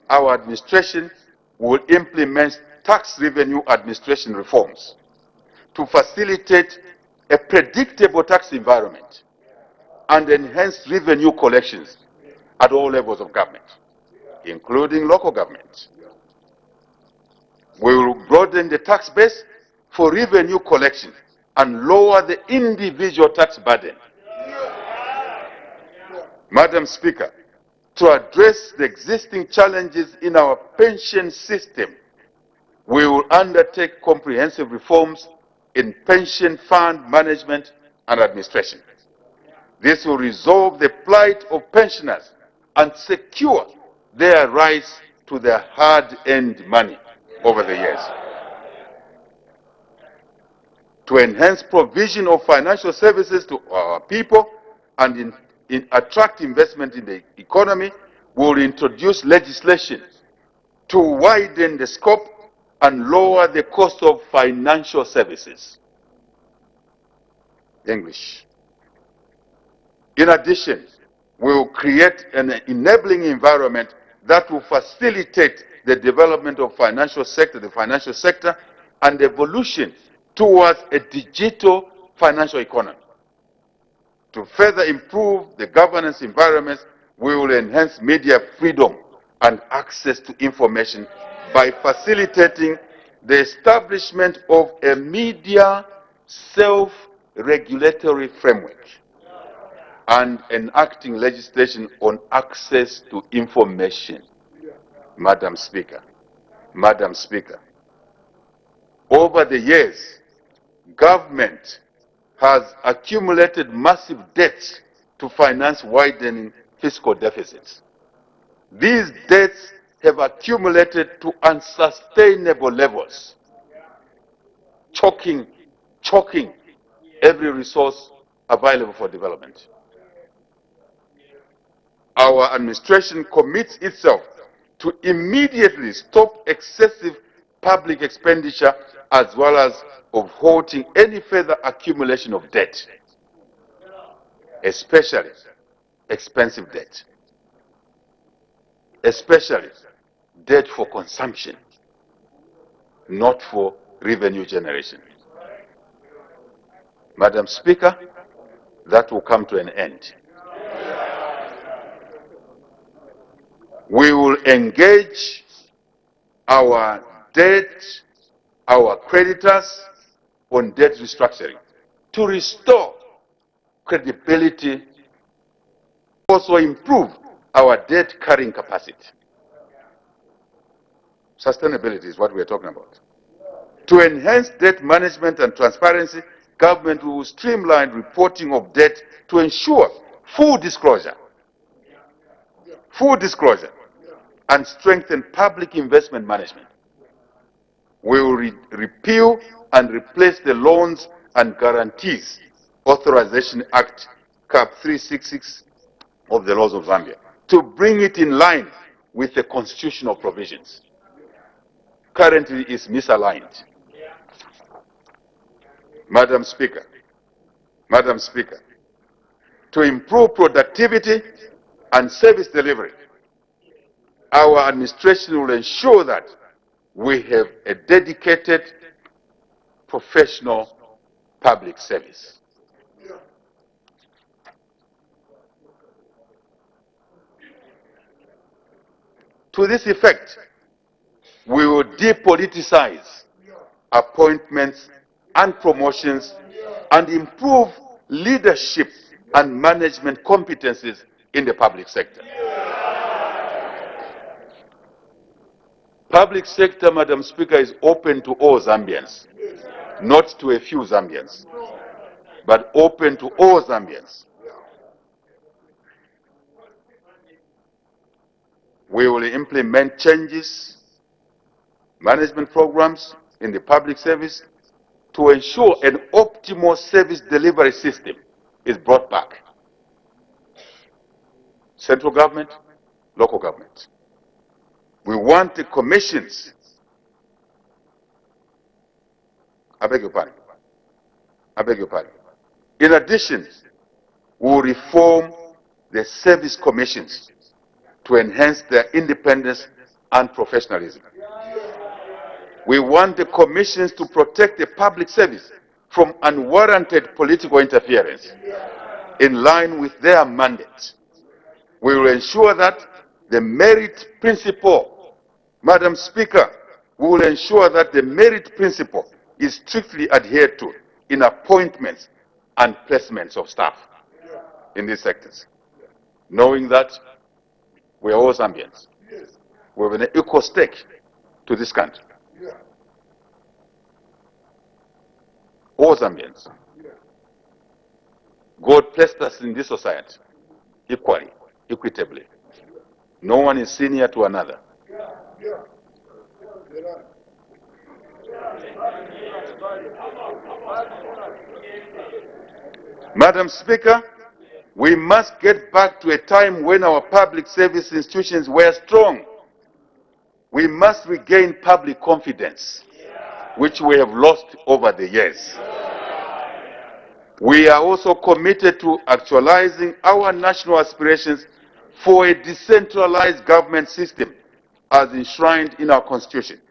our administration will implement tax revenue administration reforms to facilitate a predictable tax environment and enhance revenue collections at all levels of government, including local government. We will broaden the tax base for revenue collection and lower the individual tax burden. Madam Speaker, to address the existing challenges in our pension system, we will undertake comprehensive reforms in pension fund management and administration. This will resolve the plight of pensioners and secure their rights to their hard-earned money over the years. To enhance provision of financial services to our people and attract investment in the economy, we will introduce legislation to widen the scope and lower the cost of financial services. English. In addition, we will create an enabling environment that will facilitate the development of the financial sector, and evolution towards a digital financial economy. To further improve the governance environment, we will enhance media freedom and access to information by facilitating the establishment of a media self-regulatory framework and enacting legislation on access to information. Madam Speaker, over the years, government has accumulated massive debts to finance widening fiscal deficits. These debts have accumulated to unsustainable levels, choking every resource available for development. Our administration commits itself to immediately stop excessive public expenditure as well as of halting any further accumulation of debt, especially expensive debt, especially debt for consumption, not for revenue generation. Madam Speaker, that will come to an end. We will engage our creditors on debt restructuring to restore credibility, also improve our debt carrying capacity. Sustainability is what we are talking about. To enhance debt management and transparency, government will streamline reporting of debt to ensure full disclosure and strengthen public investment management. We will repeal and replace the Loans and Guarantees Authorization Act, Cap 366 of the laws of Zambia, to bring it in line with the constitutional provisions. Currently, it's misaligned. Madam Speaker, to improve productivity and service delivery, our administration will ensure that we have a dedicated professional public service. To this effect, we will depoliticize appointments and promotions and improve leadership and management competencies in the public sector. Public sector, Madam Speaker, is open to all Zambians, not to a few Zambians, but open to all Zambians. We will implement changes, management programs in the public service to ensure an optimal service delivery system is brought back. Central government, local government. We want the commissions. I beg your pardon. In addition, we will reform the service commissions to enhance their independence and professionalism. We want the commissions to protect the public service from unwarranted political interference in line with their mandate. We will ensure that the merit principle, Madam Speaker, we will ensure that the merit principle is strictly adhered to in appointments and placements of staff in these sectors, knowing that we are all Zambians. We have an equal stake to this country. All Zambians. God placed us in this society equally, equitably. No one is senior to another. Madam Speaker, we must get back to a time when our public service institutions were strong. We must regain public confidence, which we have lost over the years. We are also committed to actualizing our national aspirations for a decentralized government system as enshrined in our Constitution.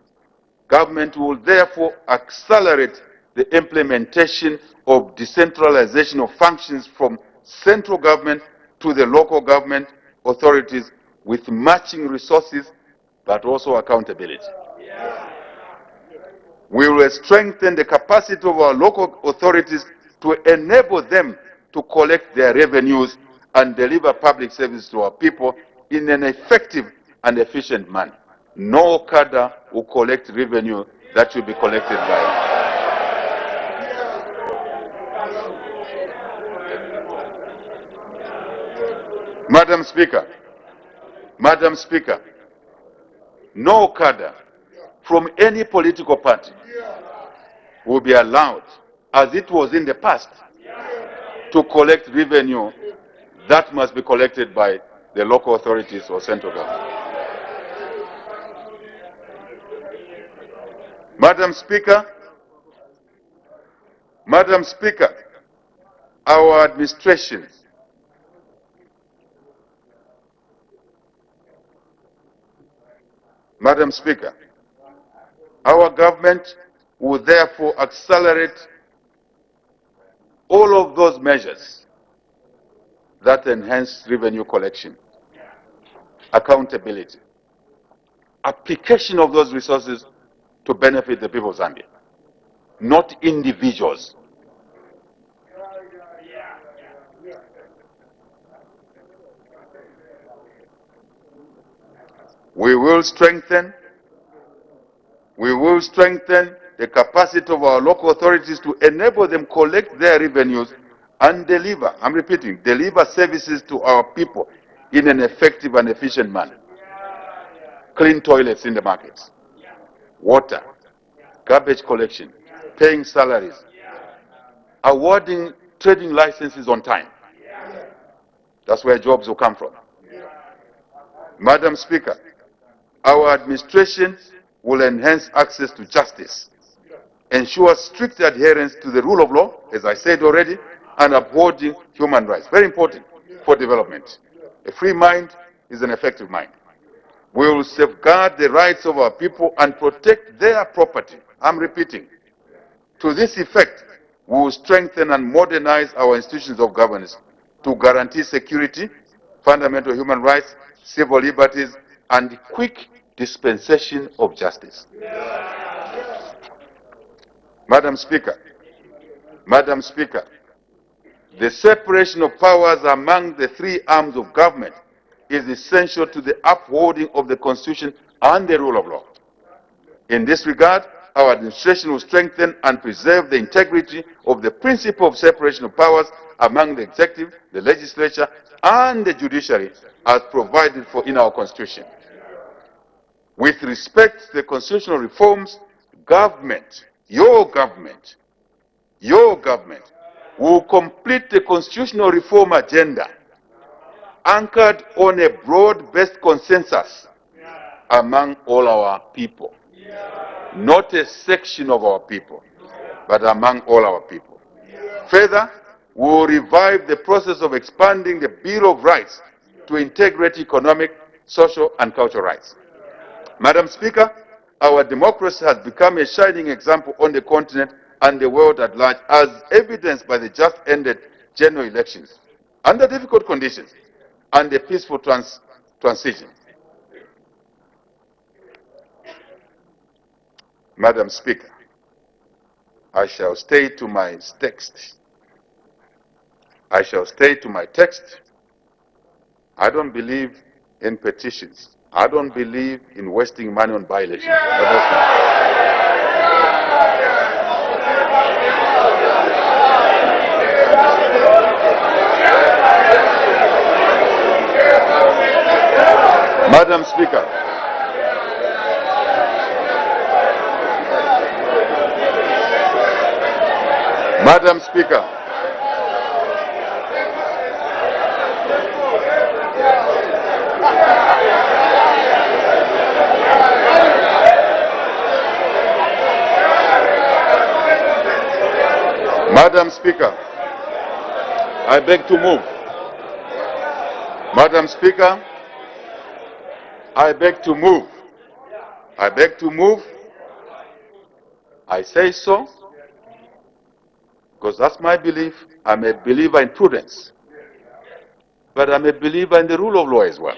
Government will therefore accelerate the implementation of decentralization of functions from central government to the local government authorities with matching resources but also accountability. We will strengthen the capacity of our local authorities to enable them to collect their revenues and deliver public service to our people in an effective and efficient manner. No cadre will collect revenue that should be collected by. Madam Speaker, no cadre from any political party will be allowed, as it was in the past, to collect revenue that must be collected by the local authorities or central government. Madam Speaker, our administration Madam Speaker, our government will therefore accelerate all of those measures that enhance revenue collection, accountability, application of those resources to benefit the people of Zambia, not individuals. We will strengthen the capacity of our local authorities to enable them collect their revenues and deliver, I'm repeating, deliver services to our people in an effective and efficient manner. Clean toilets in the markets, water, garbage collection, paying salaries, awarding trading licenses on time. That's where jobs will come from. Madam Speaker, our administration will enhance access to justice, ensure strict adherence to the rule of law, as I said already, and upholding human rights. Very important for development. A free mind is an effective mind. We will safeguard the rights of our people and protect their property. I'm repeating. To this effect, we will strengthen and modernize our institutions of governance to guarantee security, fundamental human rights, civil liberties, and quick dispensation of justice. Madam Speaker, the separation of powers among the three arms of government is essential to the upholding of the Constitution and the rule of law. In this regard, our administration will strengthen and preserve the integrity of the principle of separation of powers among the executive, the legislature, and the judiciary as provided for in our Constitution. With respect to the constitutional reforms, your government will complete the constitutional reform agenda anchored on a broad-based consensus among all our people. Not a section of our people, but among all our people. Further, we will revive the process of expanding the Bill of Rights to integrate economic, social, and cultural rights. Madam Speaker, our democracy has become a shining example on the continent and the world at large, as evidenced by the just ended general elections under difficult conditions and a peaceful transition. Madam Speaker, I shall stay to my text. I shall stay to my text. I don't believe in petitions. I don't believe in wasting money on by-elections. Madam Speaker, Madam Speaker, Madam Speaker, I beg to move. Madam Speaker, I beg to move. I beg to move. I say so because that's my belief. I'm a believer in prudence, but I'm a believer in the rule of law as well.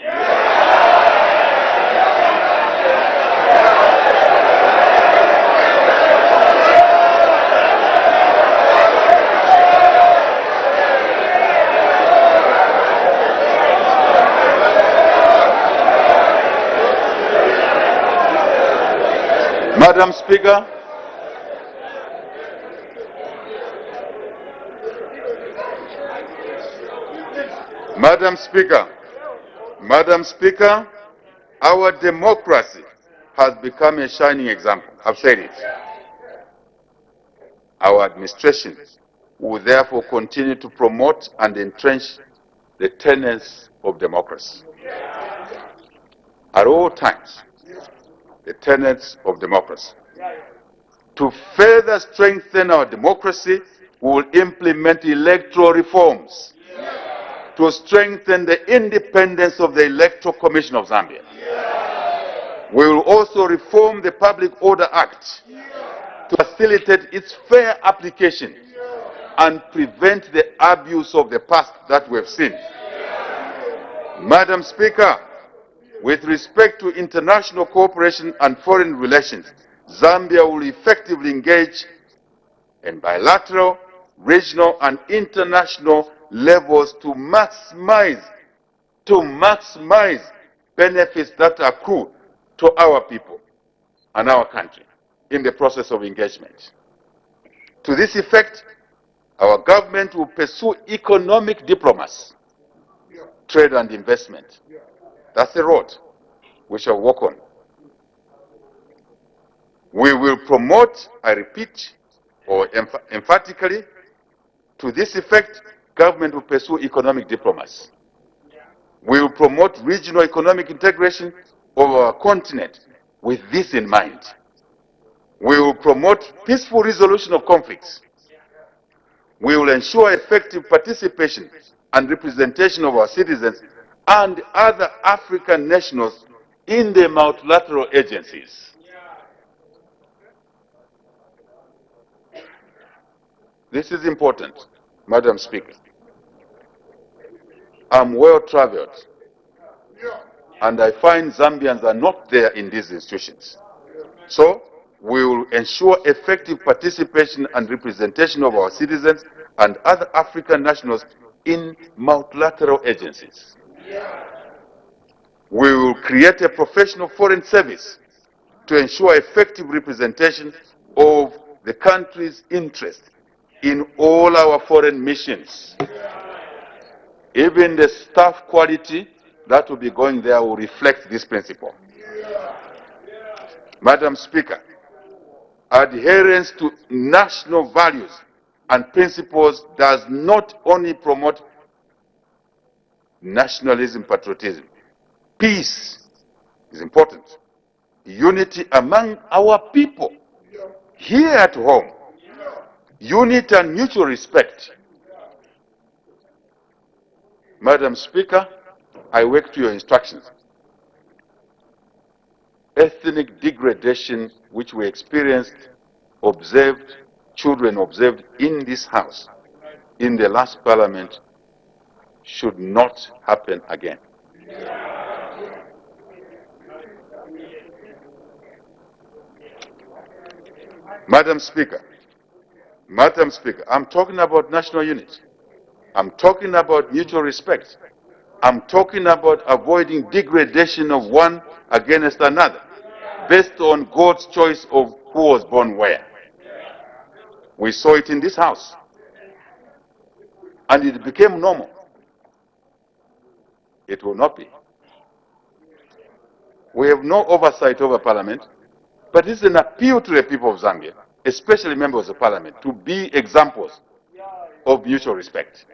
Madam Speaker, Madam Speaker, Madam Speaker, our democracy has become a shining example. I've said it. Our administration will therefore continue to promote and entrench the tenets of democracy. At all times, the tenets of democracy. To further strengthen our democracy, we will implement electoral reforms to strengthen the independence of the Electoral Commission of Zambia. We will also reform the Public Order Act to facilitate its fair application and prevent the abuse of the past that we have seen. Madam Speaker, with respect to international cooperation and foreign relations, Zambia will effectively engage in bilateral, regional, and international levels to maximize benefits that accrue to our people and our country in the process of engagement. To this effect, our government will pursue economic diplomacy, trade and investment. That's the road we shall walk on. We will promote, I repeat, or emphatically, to this effect, government will pursue economic diplomacy. We will promote regional economic integration of our continent with this in mind. We will promote peaceful resolution of conflicts. We will ensure effective participation and representation of our citizens and other African nationals in the multilateral agencies. This is important, Madam Speaker. I'm well traveled, and I find Zambians are not there in these institutions. So, we will ensure effective participation and representation of our citizens and other African nationals in multilateral agencies. We will create a professional foreign service to ensure effective representation of the country's interests in all our foreign missions. Even the staff quality that will be going there will reflect this principle. Madam Speaker, adherence to national values and principles does not only promote nationalism, patriotism. Peace is important. Unity among our people here at home. Unity and mutual respect Madam Speaker, I work to your instructions. Ethnic degradation which we experienced, children observed in this House, in the last Parliament, should not happen again. Madam Speaker, I'm talking about national unity. I'm talking about mutual respect. I'm talking about avoiding degradation of one against another, based on God's choice of who was born where. We saw it in this House, and it became normal. It will not be. We have no oversight over Parliament, but it's an appeal to the people of Zambia, especially members of Parliament, to be examples of mutual respect.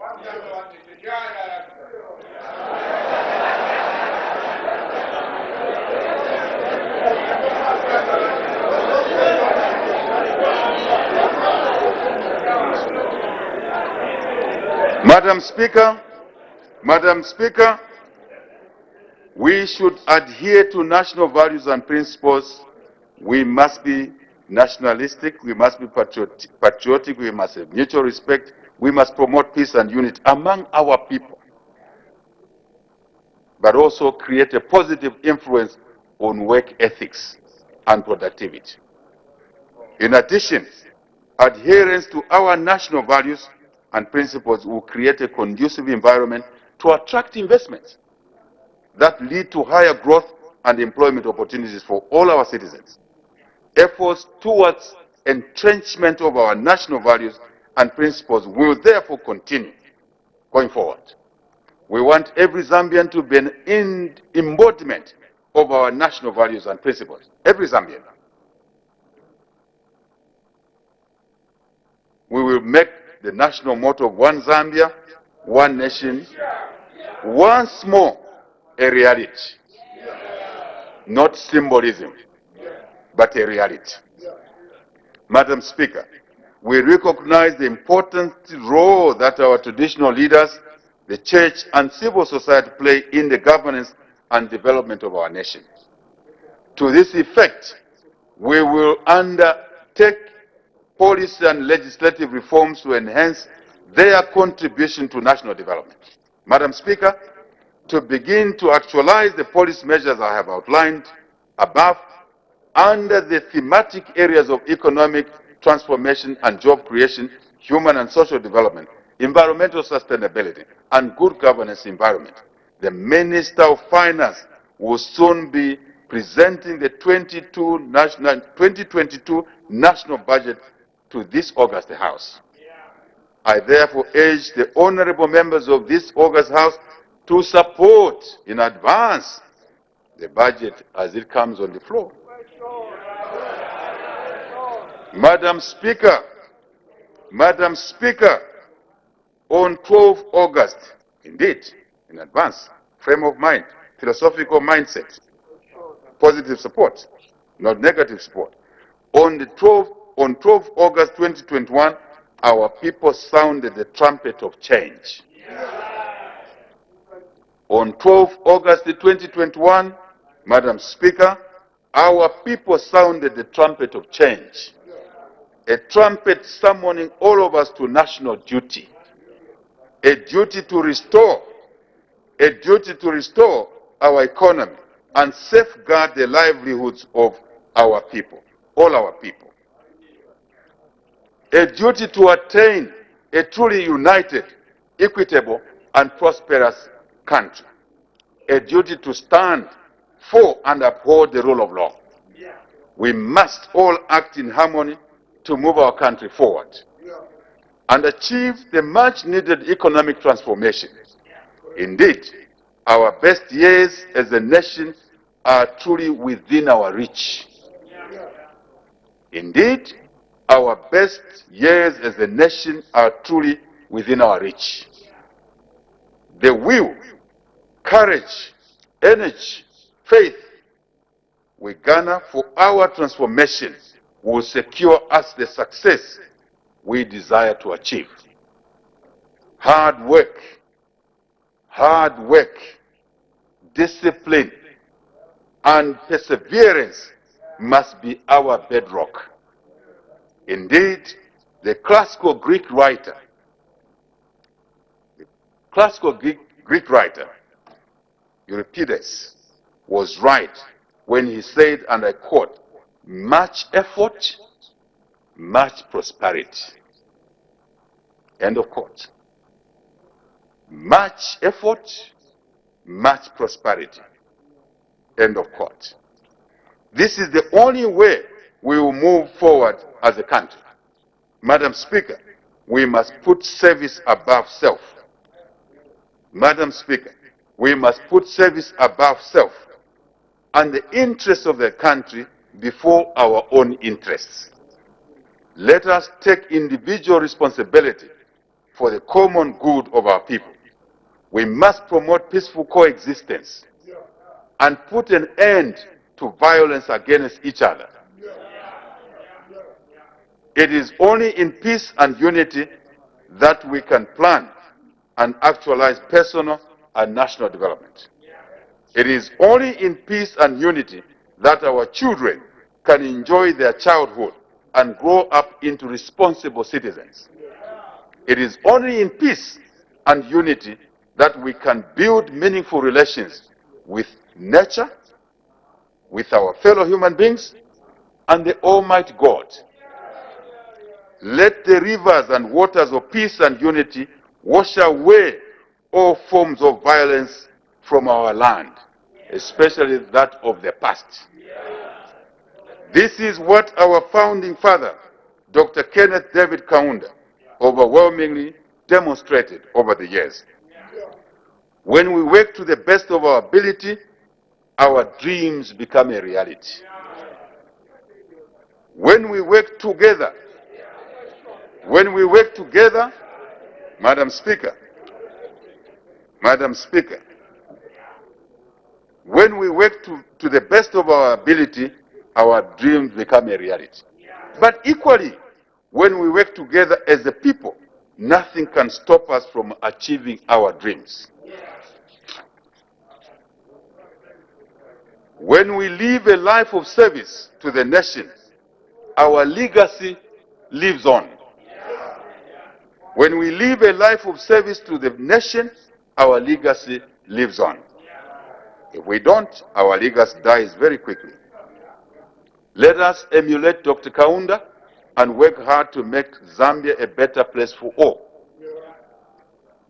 Madam Speaker, we should adhere to national values and principles. We must be nationalistic, we must be patriotic, we must have mutual respect, we must promote peace and unity among our people, but also create a positive influence on work ethics and productivity. In addition, adherence to our national values and principles will create a conducive environment to attract investments that lead to higher growth and employment opportunities for all our citizens. Efforts towards entrenchment of our national values and principles will therefore continue going forward. We want every Zambian to be an embodiment of our national values and principles. Every Zambian. We will make the national motto of one Zambia, one nation, once more a reality. Not symbolism, but a reality. Madam Speaker, we recognize the important role that our traditional leaders, the church and civil society play in the governance and development of our nation. To this effect, we will undertake policy and legislative reforms to enhance their contribution to national development. Madam Speaker, to begin to actualize the policy measures I have outlined above under the thematic areas of economic transformation and job creation, human and social development, environmental sustainability, and good governance environment, the Minister of Finance will soon be presenting the 2022 national budget to this August House. I therefore urge the honorable members of this August House to support in advance the budget as it comes on the floor. Madam Speaker, on 12 August, indeed, in advance, frame of mind, philosophical mindset, positive support, not negative support. On 12 August 2021, our people sounded the trumpet of change. On 12 August 2021, Madam Speaker, our people sounded the trumpet of change. A trumpet summoning all of us to national duty. A duty to restore our economy and safeguard the livelihoods of our people, all our people. A duty to attain a truly united, equitable, and prosperous country. A duty to stand for and uphold the rule of law. We must all act in harmony to move our country forward and achieve the much needed economic transformation. Indeed, our best years as a nation are truly within our reach. Indeed, our best years as a nation are truly within our reach. The will, courage, energy, faith we garner for our transformation will secure us the success we desire to achieve. Hard hard work, discipline, and perseverance must be our bedrock. Indeed, the classical Greek writer, Euripides, was right when he said, and I quote, "Much effort, much prosperity." End of quote. Much effort, much prosperity. End of quote. This is the only way we will move forward as a country. Madam Speaker, we must put service above self. Madam Speaker, we must put service above self and the interests of the country before our own interests. Let us take individual responsibility for the common good of our people. We must promote peaceful coexistence and put an end to violence against each other. It is only in peace and unity that we can plan and actualize personal and national development. It is only in peace and unity that our children can enjoy their childhood and grow up into responsible citizens. It is only in peace and unity that we can build meaningful relations with nature, with our fellow human beings, and the Almighty God. Let the rivers and waters of peace and unity wash away all forms of violence from our land, especially that of the past. This is what our founding father, Dr. Kenneth David Kaunda, overwhelmingly demonstrated over the years. When we work to the best of our ability, our dreams become a reality. When we work together, Madam Speaker, when we work to the best of our ability, our dreams become a reality. But equally, when we work together as a people, nothing can stop us from achieving our dreams. When we live a life of service to the nation, our legacy lives on. When we live a life of service to the nation, our legacy lives on. If we don't, our legacy dies very quickly. Let us emulate Dr. Kaunda and work hard to make Zambia a better place for all.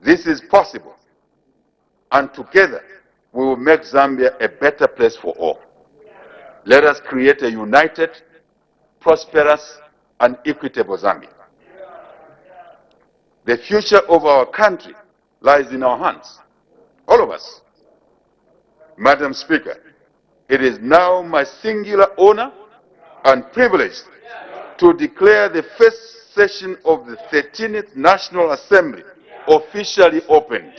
This is possible, and together we will make Zambia a better place for all. Let us create a united, prosperous, and equitable Zambia. The future of our country lies in our hands, all of us. Madam Speaker, it is now my singular honor and privilege to declare the first session of the 13th National Assembly officially opened.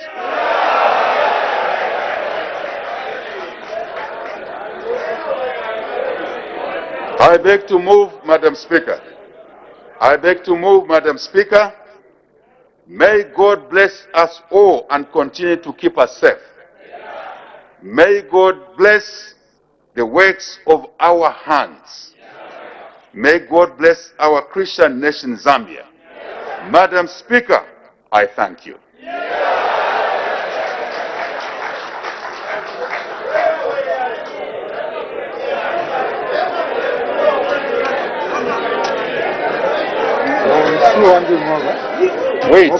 I beg to move, Madam Speaker. May God bless us all and continue to keep us safe. May God bless the works of our hands. May God bless our Christian nation, Zambia. Madam Speaker, I thank you. Wait.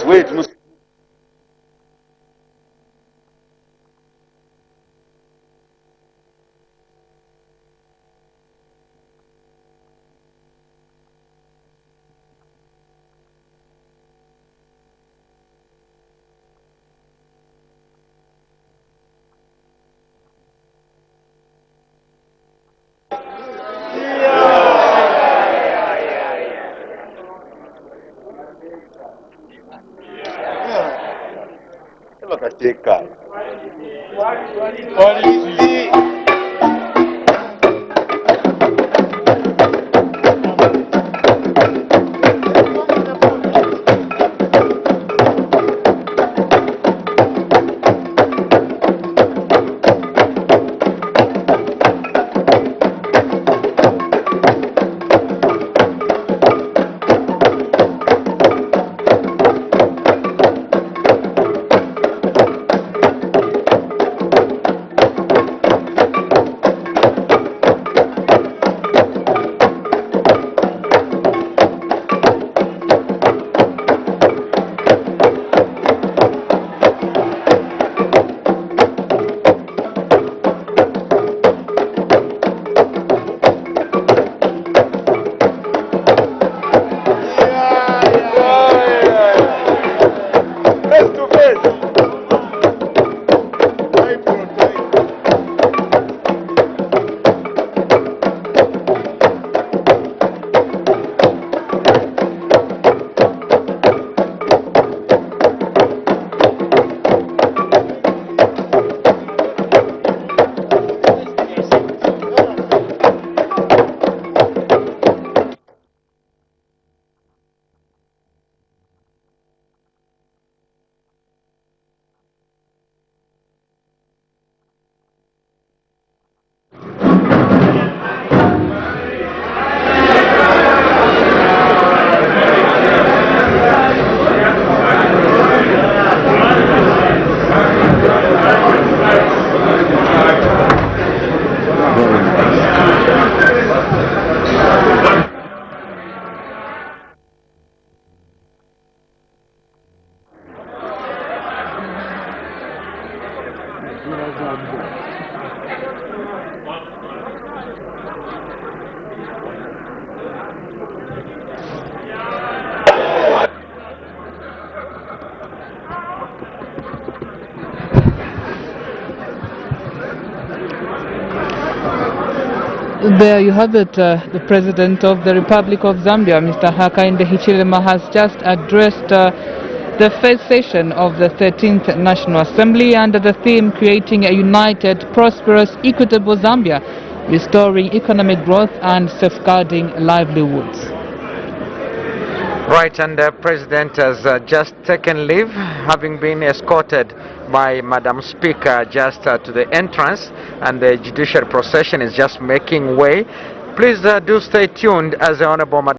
There you have it. The President of the Republic of Zambia, Mr. Hakainde Hichilema, has just addressed the first session of the 13th National Assembly under the theme Creating a United, Prosperous, Equitable Zambia, Restoring Economic Growth and Safeguarding Livelihoods. Right, and the President has just taken leave, having been escorted by Madam Speaker just to the entrance, and the judicial procession is just making way. Please do stay tuned as the Honorable Madam